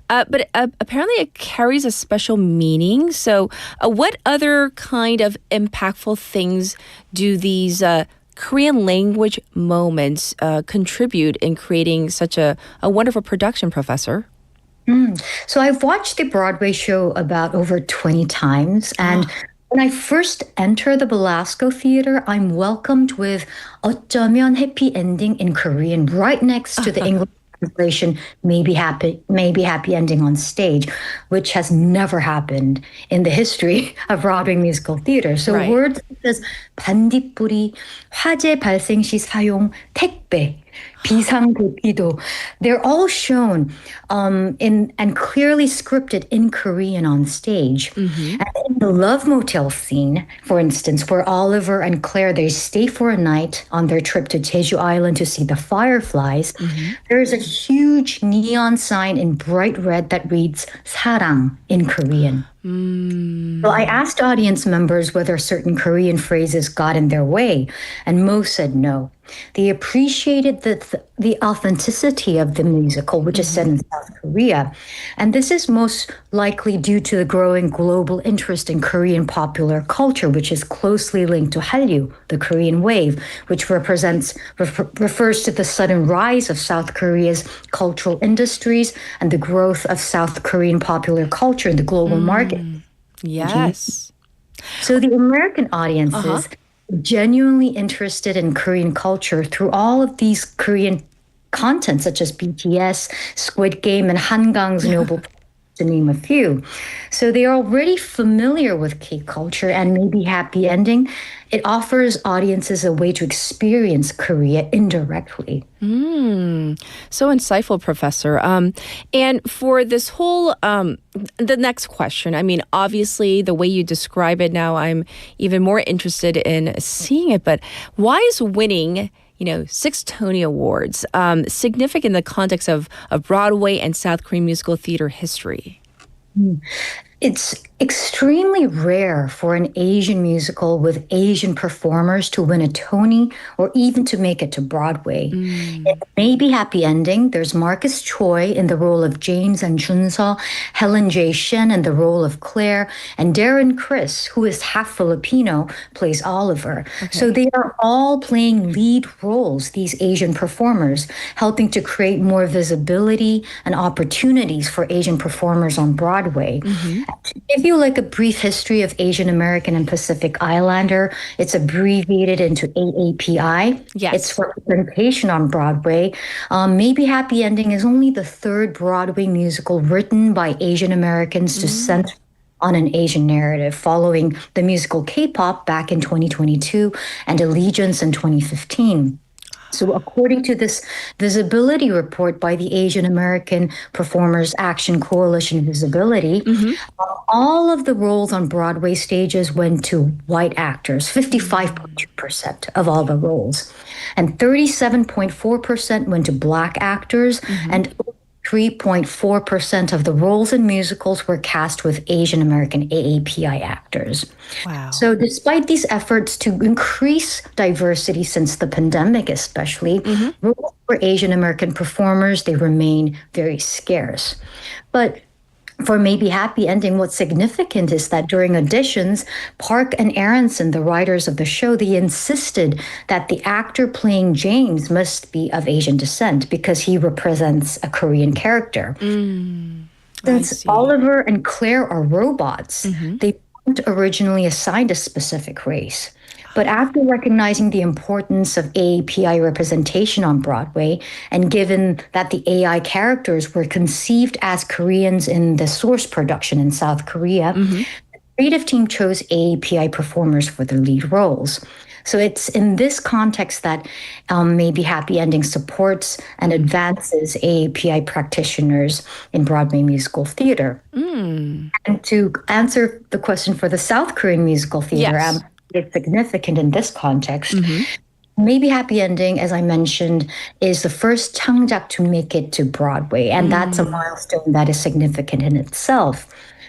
But apparently it carries a special meaning. So what other kind of impactful things do these Korean language moments contribute in creating such a wonderful production, Professor? So I've watched the Broadway show about over 20 times. And when I first enter the Belasco Theater, I'm welcomed with 어쩌면 happy ending in Korean right next to the English translation, maybe happy ending on stage, which has never happened in the history of Broadway musical theater. So words such as 반딧불이, 화재 발생 시 사용, 택배, 비상대피도, they're all shown and clearly scripted in Korean on stage. And in the Love Motel scene, for instance, where Oliver and Claire, they stay for a night on their trip to Jeju Island to see the fireflies, there's a huge neon sign in bright red that reads 사랑 in Korean. So I asked audience members whether certain Korean phrases got in their way, and most said no. They appreciated the authenticity of the musical, which is set in South Korea. And this is most likely due to the growing global interest in Korean popular culture, which is closely linked to Hallyu, the Korean wave, which refers to the sudden rise of South Korea's cultural industries and the growth of South Korean popular culture in the global market. Yes. So the American audiences genuinely interested in Korean culture through all of these Korean content, such as BTS, Squid Game, and Hangang's Noble, to name a few. So they are already familiar with K-culture and maybe happy ending. It offers audiences a way to experience Korea indirectly. So insightful, Professor. And for this whole, the next question, I mean, obviously, the way you describe it now, I'm even more interested in seeing it. But why is winning 6 Tony Awards significant in the context of Broadway and South Korean musical theater history? It's extremely rare for an Asian musical with Asian performers to win a Tony or even to make it to Broadway. It may be happy ending. There's Marcus Choi in the role of James and Junso, Helen J. Shen in the role of Claire, and Darren Criss, who is half Filipino, plays Oliver. So they are all playing lead roles, these Asian performers, helping to create more visibility and opportunities for Asian performers on Broadway. To give you like a brief history of Asian American and Pacific Islander, it's abbreviated into AAPI. Yes. It's for representation on Broadway. Maybe Happy Ending is only the 3rd Broadway musical written by Asian Americans to center on an Asian narrative, following the musical K-pop back in 2022 and Allegiance in 2015. So according to this visibility report by the Asian American Performers Action Coalition Visibility, all of the roles on Broadway stages went to white actors, 55.2% of all the roles. And 37.4% went to black actors, and 3.4% of the roles in musicals were cast with Asian American AAPI actors. Wow. So despite these efforts to increase diversity since the pandemic especially, roles for Asian American performers, they remain very scarce. But for Maybe Happy Ending, what's significant is that during auditions, Park and Aronson, the writers of the show, they insisted that the actor playing James must be of Asian descent because he represents a Korean character. Since Oliver and Claire are robots, they weren't originally assigned a specific race. But after recognizing the importance of AAPI representation on Broadway, and given that the AI characters were conceived as Koreans in the source production in South Korea, the creative team chose AAPI performers for their lead roles. So it's in this context that Maybe Happy Ending supports and advances AAPI practitioners in Broadway musical theater. And to answer the question for the South Korean musical theater, it's significant in this context. Maybe Happy Ending, as I mentioned, is the first 창작 to make it to Broadway, and that's a milestone that is significant in itself.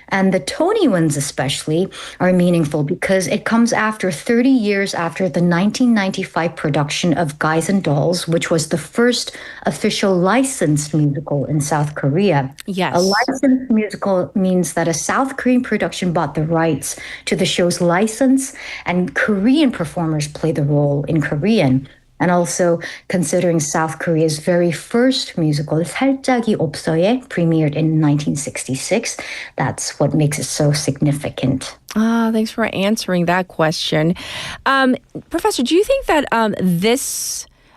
And the Tony wins especially are meaningful because it comes after 30 years after the 1995 production of Guys and Dolls, which was the first official licensed musical in South Korea. Yes. A licensed musical means that a South Korean production bought the rights to the show's license, and Korean performers play the role in Korean. And also, considering South Korea's very first musical, 살짝이 없어에, premiered in 1966, that's what makes it so significant. Thanks for answering that question. Professor, do you think that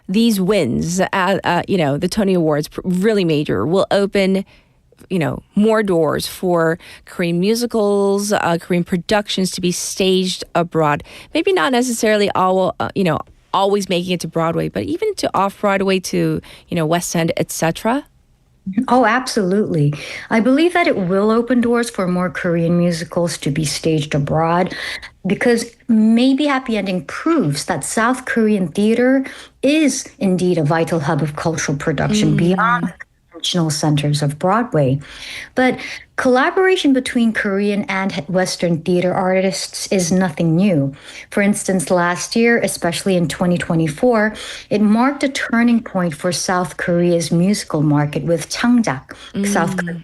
these wins at the Tony Awards, really major, will open more doors for Korean musicals, Korean productions to be staged abroad? Maybe not necessarily all, always making it to Broadway, but even to off-Broadway, to, West End, etc.? Oh, absolutely. I believe that it will open doors for more Korean musicals to be staged abroad because Maybe Happy Ending proves that South Korean theater is indeed a vital hub of cultural production beyond conventional centers of Broadway. But collaboration between Korean and Western theater artists is nothing new. For instance, last year, especially in 2024, it marked a turning point for South Korea's musical market with 창작, South Korea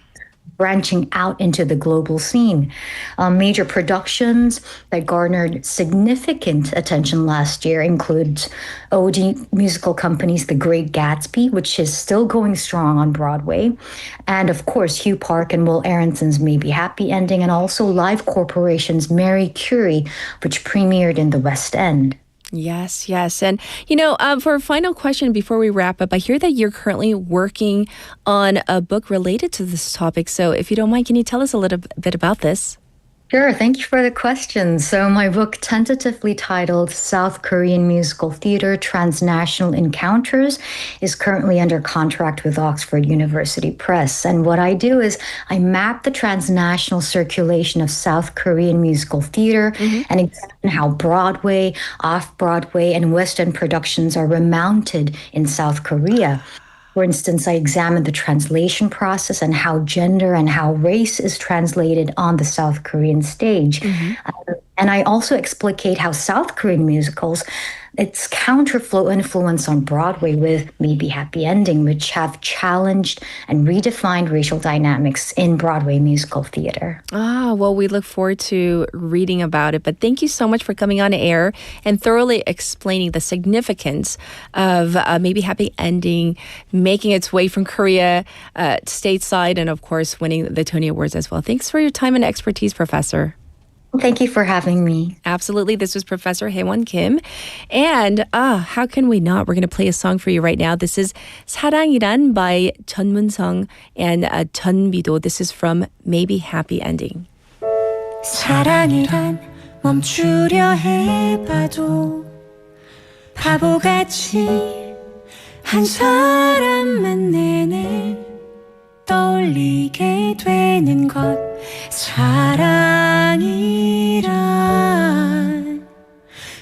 branching out into the global scene. Major productions that garnered significant attention last year include OG musical companies The Great Gatsby, which is still going strong on Broadway, and of course Hugh Park and Will Aronson's Maybe Happy Ending, and also Live Corporation's Mary Curie, which premiered in the West End. Yes. And, for a final question before we wrap up, I hear that you're currently working on a book related to this topic. So if you don't mind, can you tell us a little bit about this? Sure. Thank you for the question. So my book, tentatively titled South Korean Musical Theater Transnational Encounters, is currently under contract with Oxford University Press. And what I do is I map the transnational circulation of South Korean musical theater and examine how Broadway, off-Broadway, and West End productions are remounted in South Korea. For instance, I examined the translation process and how gender and how race is translated on the South Korean stage. And I also explicate how South Korean musicals, its counterflow influence on Broadway with Maybe Happy Ending, which have challenged and redefined racial dynamics in Broadway musical theater. Well, we look forward to reading about it. But thank you so much for coming on air and thoroughly explaining the significance of Maybe Happy Ending, making its way from Korea stateside, and of course, winning the Tony Awards as well. Thanks for your time and expertise, Professor. Thank you for having me. Absolutely. This was Professor Haewon Kim. And how can we not? We're going to play a song for you right now. This is 사랑이란 by 전문성 and 전비도. This is from Maybe Happy Ending. 사랑이란 멈추려 해봐도 바보같이 한 사람만 내내 떠올리게 되는 것 사랑이란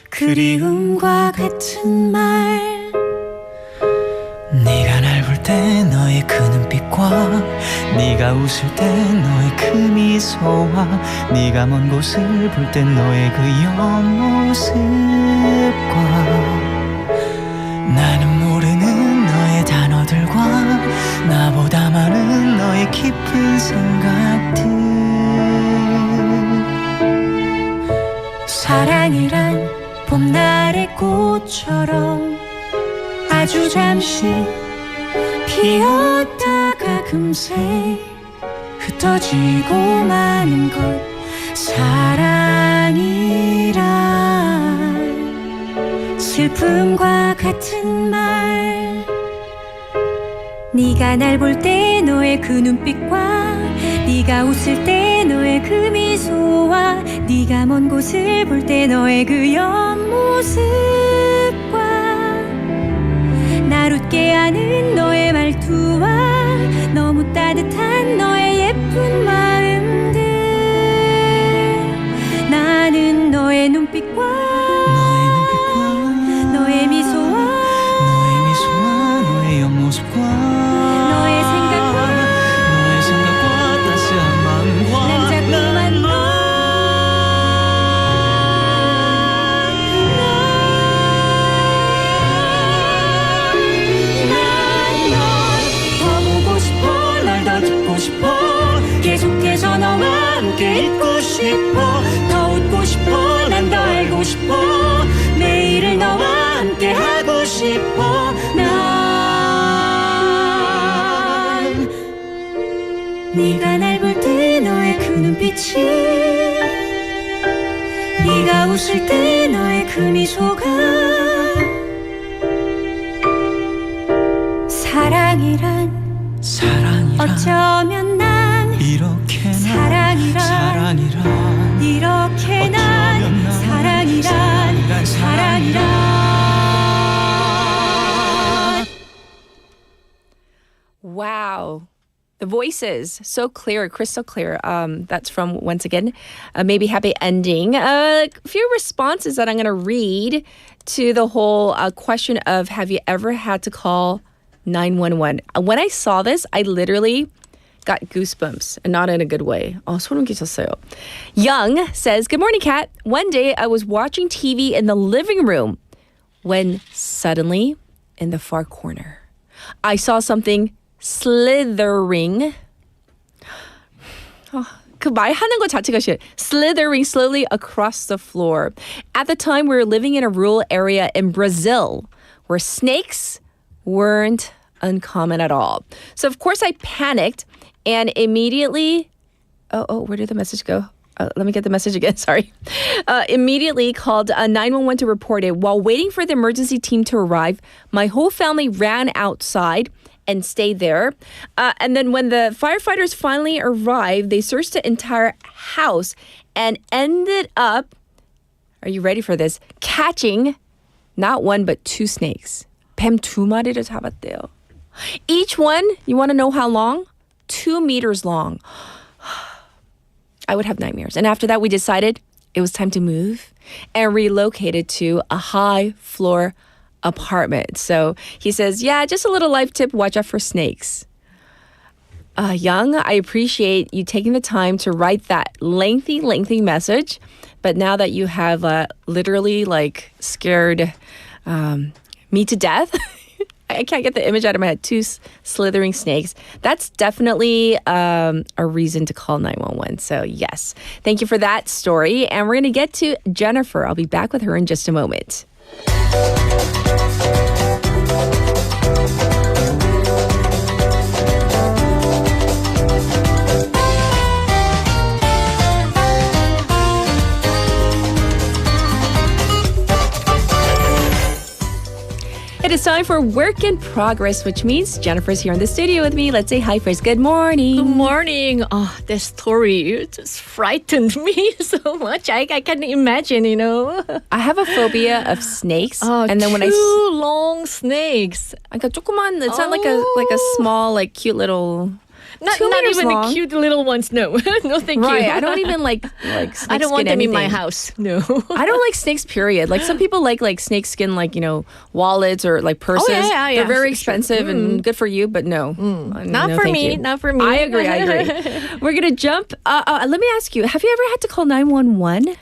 그리움과 같은 말 네가 날 볼 때 너의 그 눈빛과 네가 웃을 때 너의 그 미소와 네가 먼 곳을 볼 때 너의 그 옆모습과 나는 모르는 너의 단어들과 나보다 많은 너의 깊은 생각들 사랑이란 봄날의 꽃처럼 아주 잠시 피었다가 금세 흩어지고 마는 것 사랑이란 슬픔과 같은 말 네가 날 볼 때 너의 그 눈빛과 네가 웃을 때 너의 그 미소와 네가 먼 곳을 볼 때 너의 그 옆모습과 날 웃게 하는 너의 말투와 너무 따뜻한 너의 예쁜 마음들 나는 너의 눈빛과 너의 미소와 너의 옆모습과 너의 생각과 따스한 마음과 난 자꾸만 계속해서 너와 함께 있고 싶어 더 웃고 싶어 난 더 알고 싶어 매일을 너와 함께 하고 싶어 난 네가 날 볼 때 너의 그 눈빛이 네가 웃을 때 너의 그 미소가 사랑이란 어쩌면 난 이렇게 사랑이란 이렇게 난 사랑이란 Wow. The voices, so clear, crystal clear. That's from, once again, Maybe Happy Ending. A few responses that I'm going to read to the whole question of have you ever had to call 911? When I saw this, I literally got goosebumps, and not in a good way. 소름 끼쳤어요. Young says, Good morning, Kat. One day I was watching TV in the living room when suddenly, in the far corner, I saw something slithering. 그 말하는 것 자체가 싫어. Slithering slowly across the floor. At the time, we were living in a rural area in Brazil where snakes weren't uncommon at all. So, of course, I panicked and immediately... Oh, where did the message go? Let me get the message again, sorry. Immediately called 911 to report it. While waiting for the emergency team to arrive, my whole family ran outside and stayed there. And then when the firefighters finally arrived, they searched the entire house and ended up, are you ready for this? Catching not one but two snakes. 뱀 2마리를 잡았대요. Each one, you want to know how long? 2 meters long. I would have nightmares. And after that, we decided it was time to move and relocated to a high floor apartment. So he says, yeah, just a little life tip, watch out for snakes. Young, I appreciate you taking the time to write that lengthy message. But now that you have literally scared me to death, I can't get the image out of my head. 2 slithering snakes. That's definitely a reason to call 911. So yes, thank you for that story. And we're going to get to Jennifer. I'll be back with her in just a moment. It is time for Work in Progress, which means Jennifer's here in the studio with me. Let's say hi first. Good morning. Good morning. Oh, this story just frightened me so much. I can't imagine, you know. I have a phobia of snakes. And then when two long snakes. 그러니까 조그만, it's not like a small, like cute little... Not meters even long. the cute little ones. No, no, thank right. you. I don't even like I don't want them in my house. No, I don't like snakes. Period. Like some people like snake skin, like wallets or like purses. Oh, yeah. They're very expensive and good for you, but no, not no, for thank me. you. Not for me. I agree. We're gonna jump. Let me ask you: have you ever had to call 911?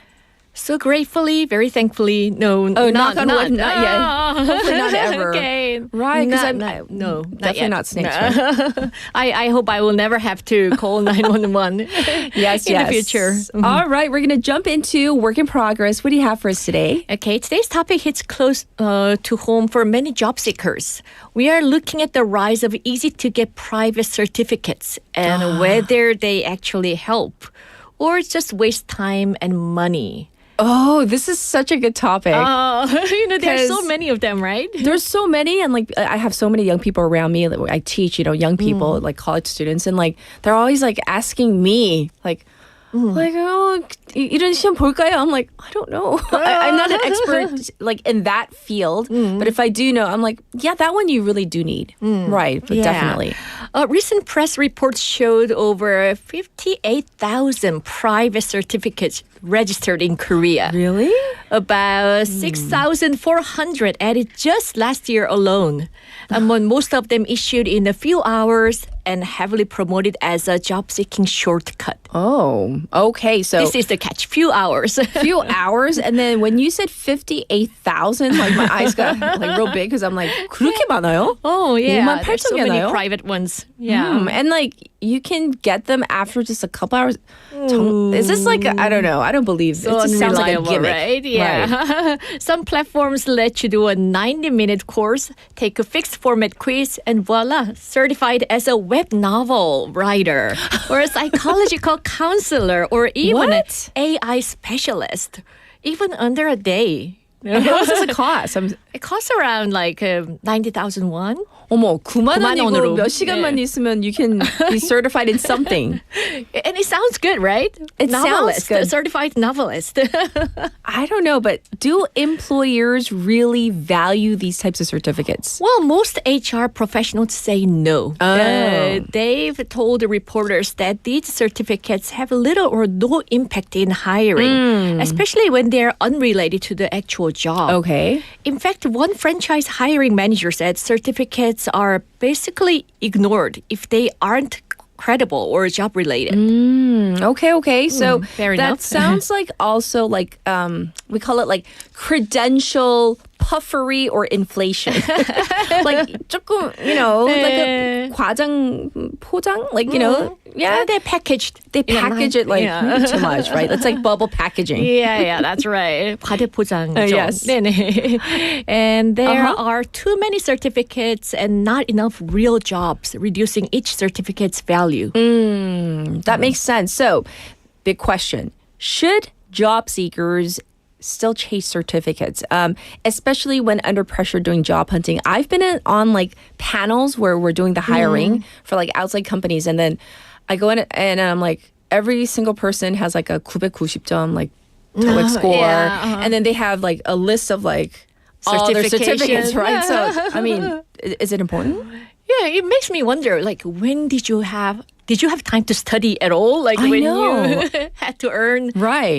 So gratefully, very thankfully, no. Oh, knock on wood, not yet. Hopefully not ever. Okay, right? Because no, definitely not snakes. No. Right? I hope I will never have to call 911. yes, in the future. Mm-hmm. All right, we're gonna jump into work in progress. What do you have for us today? Okay, today's topic hits close to home for many job seekers. We are looking at the rise of easy-to-get private certificates and whether they actually help or just waste time and money. Oh, this is such a good topic. There's so many of them, right? There's so many, and like I have so many young people around me. I teach, young people, like college students, and like they're always like asking me, like, 이런 시험 볼까요? I'm like, I don't know. I'm not an expert like in that field, but if I do know, I'm like, yeah, that one you really do need. Right, but definitely. Recent press reports showed over 58,000 private certificates registered in Korea. Really? About 6,400 added just last year alone. Among most of them issued in a few hours and heavily promoted as a job-seeking shortcut. Oh, okay. So this is the catch. Few hours. Few hours. And then when you said 58,000, like my eyes got like real big because I'm like, 그렇게 많아요? Oh, yeah. There's so many 많아요? private ones. Yeah. And like you can get them after just a couple hours. Is this like, I don't know. I don't believe so it. Just sounds like a unreliable, gimmick. Right? Yeah. Right. Some platforms let you do a 90-minute course, take a fixed format quiz, and voila, certified as a web novel writer or a psychological counselor or even an AI specialist, even under a day. And how much does it cost? It costs around like 90,000 won. 어머, 9만 원이고 원으로. 몇 시간만 있으면 you can be certified in something. And it sounds good, right? It novelist, sounds good. A certified novelist. I don't know, but do employers really value these types of certificates? Well, most HR professionals say no. They've told the reporters that these certificates have little or no impact in hiring, especially when they're unrelated to the actual job. Okay. In fact, one franchise hiring manager said certificates are basically ignored if they aren't credible or job related. Okay. So fair that enough. sounds like also like we call it like credential puffery or inflation. like 조금, like a 과장 포장, like yeah, they package it like maybe too much, right? It's like bubble packaging. Yeah, that's right. 과대포장. Yes. 네네. And there are too many certificates and not enough real jobs, reducing each certificate's value. That makes sense. So, big question. Should job seekers still chase certificates, especially when under pressure doing job hunting? I've been on like panels where we're doing the hiring for like outside companies, and then I go in and I'm like, every single person has like a 990점 like TOEIC score, and then they have like a list of like all their certificates, right? So, I mean, is it important? Yeah, it makes me wonder, like, when did you have time to study at all? Like, when you had to earn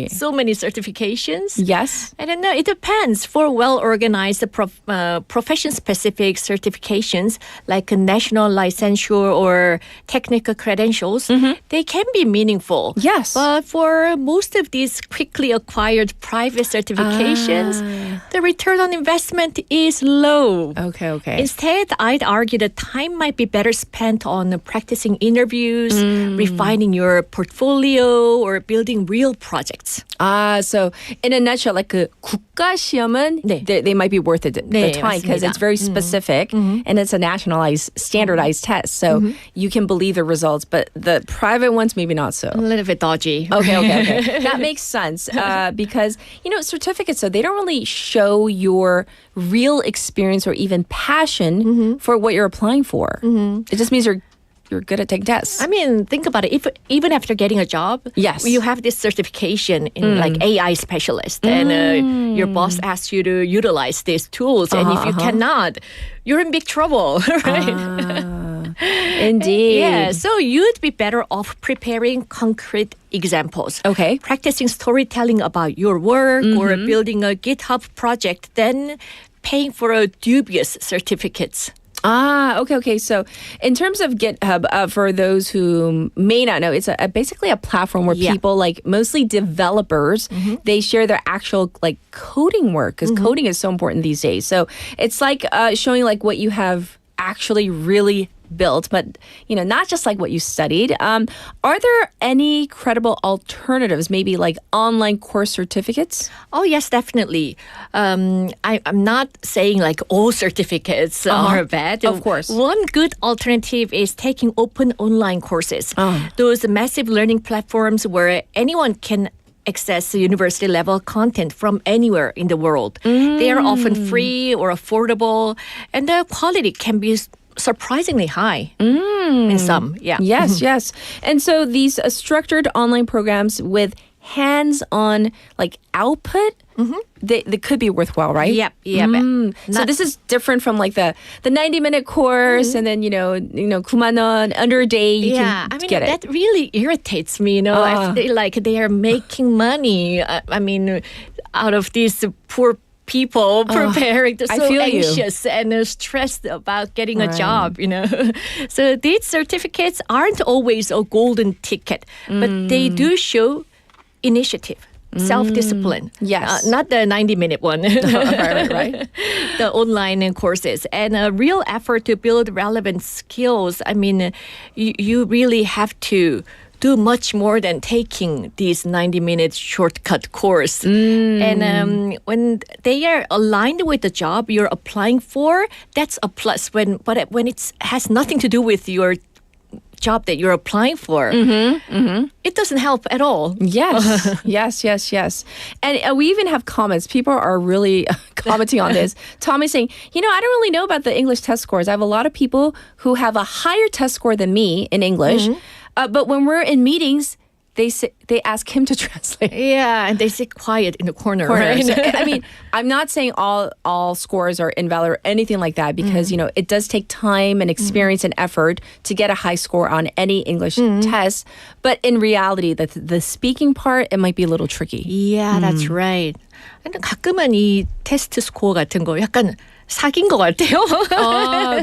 so many certifications? Yes. I don't know. It depends. For well-organized profession-specific certifications, like a national licensure or technical credentials, they can be meaningful. Yes. But for most of these quickly acquired private certifications, the return on investment is low. Okay. Instead, I'd argue that time might be better spent on practicing interviews interviews, refining your portfolio, or building real projects. So in a nutshell, like 그 국가 시험은 they might be worth the time because it's very specific and it's a nationalized, standardized test. So you can believe the results, but the private ones maybe not so. A little bit dodgy. Okay. That makes sense because, certificates, so they don't really show your real experience or even passion for what you're applying for. It just means you're good at taking tests. I mean, think about it. If even after getting a job, yes, you have this certification in like AI specialist, and your boss asks you to utilize these tools, and if you cannot, you're in big trouble, right? Indeed. Yeah, so you'd be better off preparing concrete examples. Okay. Practicing storytelling about your work or building a GitHub project than paying for a dubious certificates. Okay. So in terms of GitHub, for those who may not know, it's basically a platform where people, like mostly developers, they share their actual like coding work because coding is so important these days. So it's like showing like what you have actually really built, but not just like what you studied. Are there any credible alternatives, maybe like online course certificates? Oh yes, definitely. I'm not saying like all certificates are bad. Of course. One good alternative is taking open online courses. Those massive learning platforms where anyone can access university level content from anywhere in the world. They are often free or affordable, and the quality can be surprisingly high in some. Yes. And so these structured online programs with hands-on like output, they could be worthwhile, right? Yep. So this is different from like the 90-minute course and then 9만 원 under a day you can get it. That really irritates me, I feel like they are making money out of these poor people preparing. They're so anxious and stressed about getting a job, So these certificates aren't always a golden ticket, but they do show initiative, self-discipline. Yes. Not the 90-minute one. right. The online courses and a real effort to build relevant skills. You really have to do much more than taking these 90-minute shortcut course. And when they are aligned with the job you're applying for, that's a plus. But when it has nothing to do with your job that you're applying for, it doesn't help at all. Yes. And we even have comments. People are really commenting on this. Tommy's saying, I don't really know about the English test scores. I have a lot of people who have a higher test score than me in English. But when we're in meetings, they ask him to translate. Yeah, and they sit quiet in the corner. Right? I'm not saying all scores are invalid or anything like that because, it does take time and experience and effort to get a high score on any English test. But in reality, the speaking part, it might be a little tricky. Yeah, that's right. 근데 가끔은 이 테스트 스코어 같은 거 약간 사귄 것 같아요.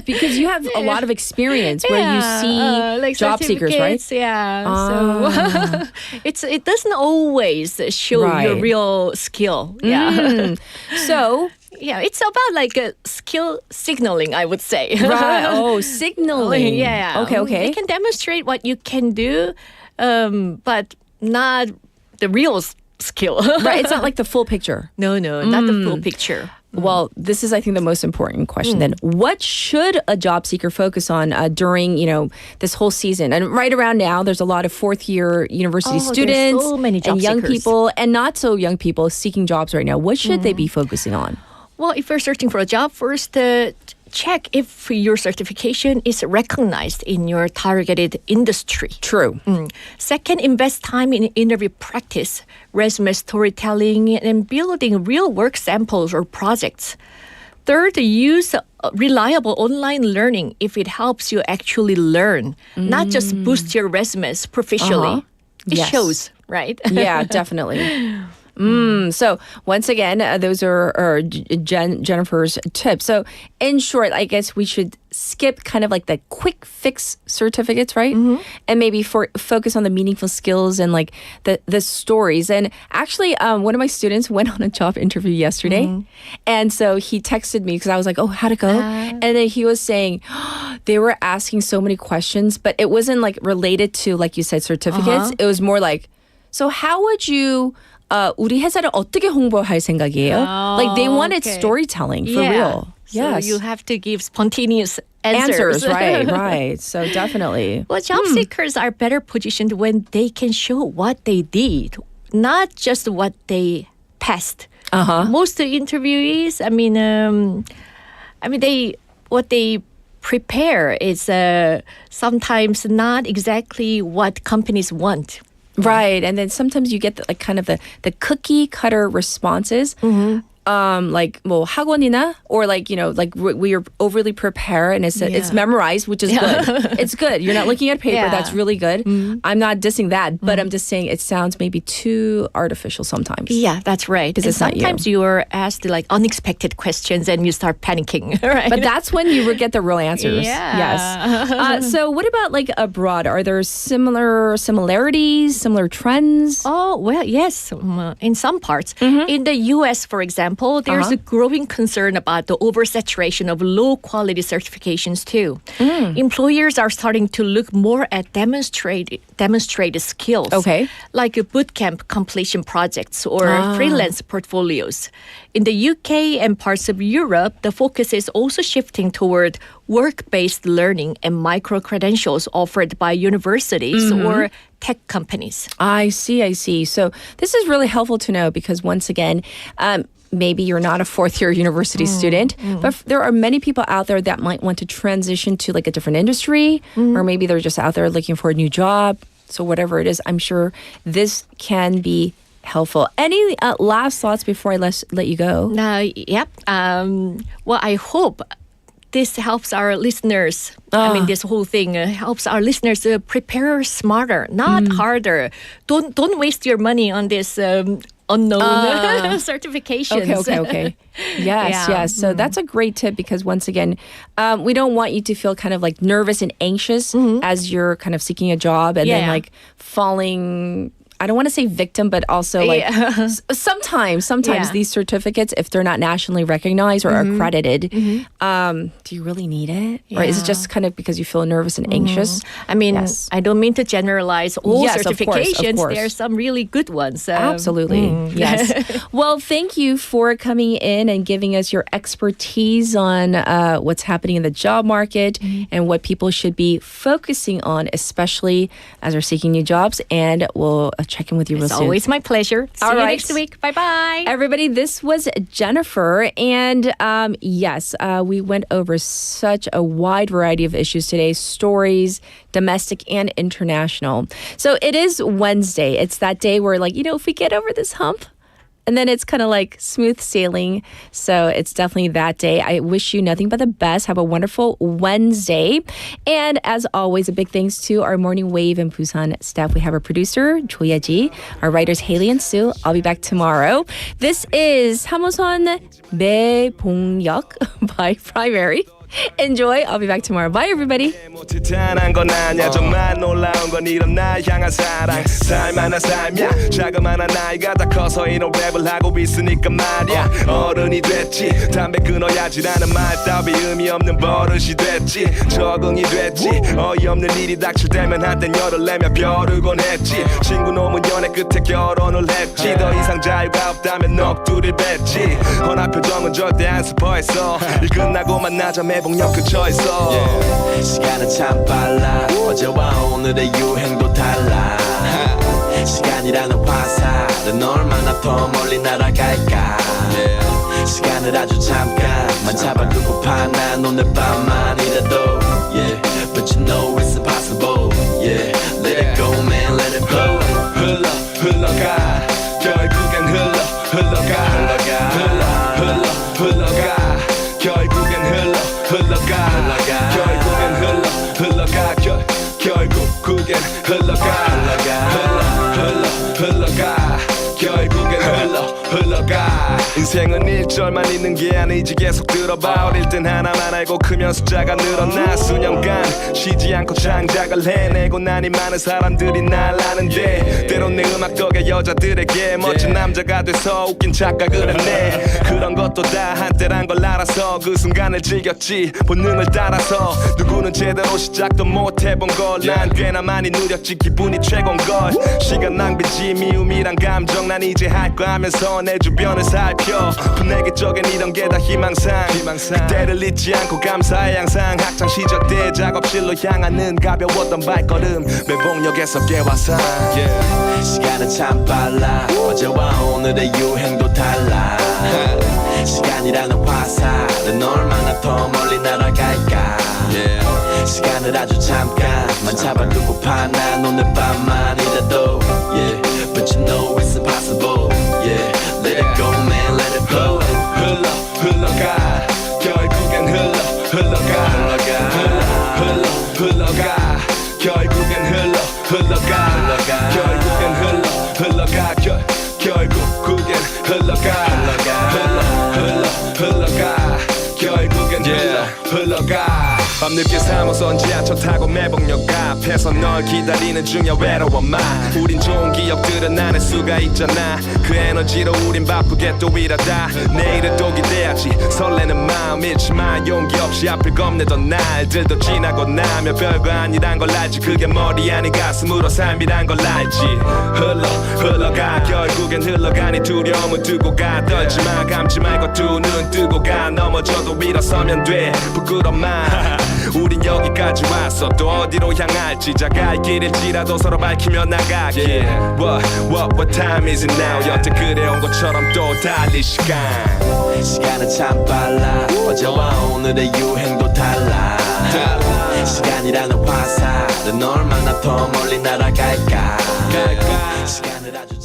Because you have a lot of experience where you see like job seekers, right? Yeah. So it doesn't always show your real skill. Yeah. So yeah, it's about like a skill signaling, I would say. Right. Oh, signaling. Yeah. Okay. They can demonstrate what you can do, but not the real skill. Right. It's not like the full picture. No, not the full picture. Well, this is, I think, the most important question then. What should a job seeker focus on during, this whole season? And right around now, there's a lot of fourth-year university students so many job and young seekers. people and not so young people seeking jobs right now. What should they be focusing on? Well, if you're searching for a job, first check if your certification is recognized in your targeted industry. True. Second, invest time in interview practice, resume storytelling, and building real work samples or projects. Third, use reliable online learning if it helps you actually learn, not just boost your resumes superficially. It shows, right? Yeah, definitely. So once again, those are Jennifer's tips. So in short, I guess we should skip kind of like the quick fix certificates, right? And maybe focus on the meaningful skills and like the stories. And actually, one of my students went on a job interview yesterday. And so he texted me because I was like, oh, how'd it go? And then he was saying they were asking so many questions, but it wasn't like related to, like you said, certificates. It was more like, so how would you 우리 회사를 어떻게 홍보할 생각이에요? Like they wanted storytelling for real. So you have to give spontaneous answers. Right. So definitely. Well, job seekers are better positioned when they can show what they did, not just what they passed. Most interviewees, what they prepare is sometimes not exactly what companies want. Right. And then sometimes you get the cookie cutter responses. Like 뭐 학원이나 or like we are overly prepared and it's memorized, which is good. It's good. You're not looking at paper. That's really good. I'm not dissing that, but I'm just saying it sounds maybe too artificial sometimes. Yeah, that's right. Because sometimes you are asked like unexpected questions and you start panicking. Right? But that's when you get the real answers. Yeah. Yes. So what about like abroad? Are there similarities, similar trends? Oh, well, yes. In some parts. In the U.S., for example, there's a growing concern about the oversaturation of low-quality certifications too. Employers are starting to look more at demonstrated skills, like bootcamp completion projects or freelance portfolios. In the UK and parts of Europe, the focus is also shifting toward work-based learning and micro-credentials offered by universities or tech companies. I see. So this is really helpful to know because once again, maybe you're not a fourth-year university student, but there are many people out there that might want to transition to like a different industry, or maybe they're just out there looking for a new job. So whatever it is, I'm sure this can be helpful. Any last thoughts before I let you go? Well, I hope this helps our listeners. This whole thing helps our listeners prepare smarter, not harder. Don't waste your money on this unknown certifications. Okay. Yes. So that's a great tip because once again, we don't want you to feel kind of like nervous and anxious as you're kind of seeking a job and then like falling. I don't want to say victim, but also like sometimes these certificates, if they're not nationally recognized or accredited, do you really need it? Or is it just kind of because you feel nervous and anxious? I don't mean to generalize all certifications. Of course. There are some really good ones. Absolutely. Yes. Well, thank you for coming in and giving us your expertise on what's happening in the job market and what people should be focusing on, especially as they're seeking new jobs. And we'll check in with you real soon. It's always my pleasure. See you next week. Bye-bye. Everybody, this was Jennifer. And yes, we went over such a wide variety of issues today, stories, domestic and international. So it is Wednesday. It's that day where if we get over this hump, and then it's kind of like smooth sailing. So it's definitely that day. I wish you nothing but the best. Have a wonderful Wednesday. And as always, a big thanks to our Morning Wave and Busan staff. We have our producer, 조예지, our writers, Haley and Sue. I'll be back tomorrow. This is 하모선 매봉역 by Primary. Enjoy. I'll be back tomorrow. Bye, everybody. 대단한 건 아냐 정말 놀라운 건 이런 날 향한 사랑 살만한 삶이야 자그마한 나이가 다 커서 이런 랩을 하고 있으니까 말이야 어른이 됐지 담배 끊어야지라는 말 따위 의미 없는 버릇이 됐지 적응이 됐지 어이없는 일이 닥칠 때면 한땐 열을 내며 벼르곤 했지 친구 놈은 연애 끝에 결혼을 했지 더 이상 자유가 없다면 넋두리를 뱉지 허나 표정은 절대 안 슬퍼했어 일 끝나고 만나자 매봉역 근처에서 시간은 참 빨라 어제와 오늘의 유행도 달라 시간이라는 화살은 얼마나 더 멀리 날아갈까 시간을 아주 잠깐만 잡아두고파 난 오늘 밤만이라도 But you know it's impossible Let it go man let it flow 흘러가 결국엔 흘러가 결국엔 흘러가 결국엔 흘러가 결국엔 흘러 인생은 1절만 있는 게 아니지 계속 들어봐 어릴 땐 하나만 알고 크면 숫자가 늘어나 수년간 쉬지 않고 창작을 해내고 나니 많은 사람들이 날 아는데 때론 내 음악 덕에 여자들에게 멋진 남자가 돼서 웃긴 착각을 했네 그런 것도 다 한때란 걸 알아서 그 순간을 즐겼지 본능을 따라서 누구는 제대로 시작도 못 해본 걸 난 꽤나 많이 누렸지 기분이 최고인걸 시간 낭비지 미움이란 감정 난 이제 할 거 하면서 내 주변을 살펴 분내기적인 이런 게 다 희망상 그때를 잊지 않고 감사해 항상 학창시절 때 작업실로 향하는 가벼웠던 발걸음 매봉역에서 깨와서 시간은 참 빨라 어제와 오늘의 유행도 달라 시간이라는 화살은 얼마나 더 멀리 날아갈까 시간을 아주 잠깐만 잡아두고파 난 오늘 밤만이라도 But you know it's impossible Let it go man let it flow 흘러가 결국엔 흘러가 결국엔 흘러가 결국엔 흘러가 결국엔 흘러가 결국엔 흘러가 밤늦게 3호선 지하철 타고 매봉역 앞에서 널 기다리는 중이야 외로워 마 우린 좋은 기억들은 안 할 수가 있잖아 그 에너지로 우린 바쁘게 또 일하다 내일을 또 기대하지 설레는 마음 잃지 마 용기 없이 앞을 겁내던 날들도 지나고 나면 별거 아니란 걸 알지 그게 머리 아닌 가슴으로 삶이란 걸 알지 흘러가 결국엔 흘러가니 두려움은 두고 가 떨지 마 감지 말고 두 눈 뜨고 가 넘어져도 일어서면 돼 부끄러워 마 우린 여기까지 왔어 또 어디로 향할지 자갈 길일지라도 서로 밝히며 나가길 What time is it now 여태 그래온 것처럼 또 달릴 시간 시간은 참 빨라 어제와 오늘의 유행도 달라 시간이라는 화살은 얼마나 더 멀리 날아갈까 시간을 아주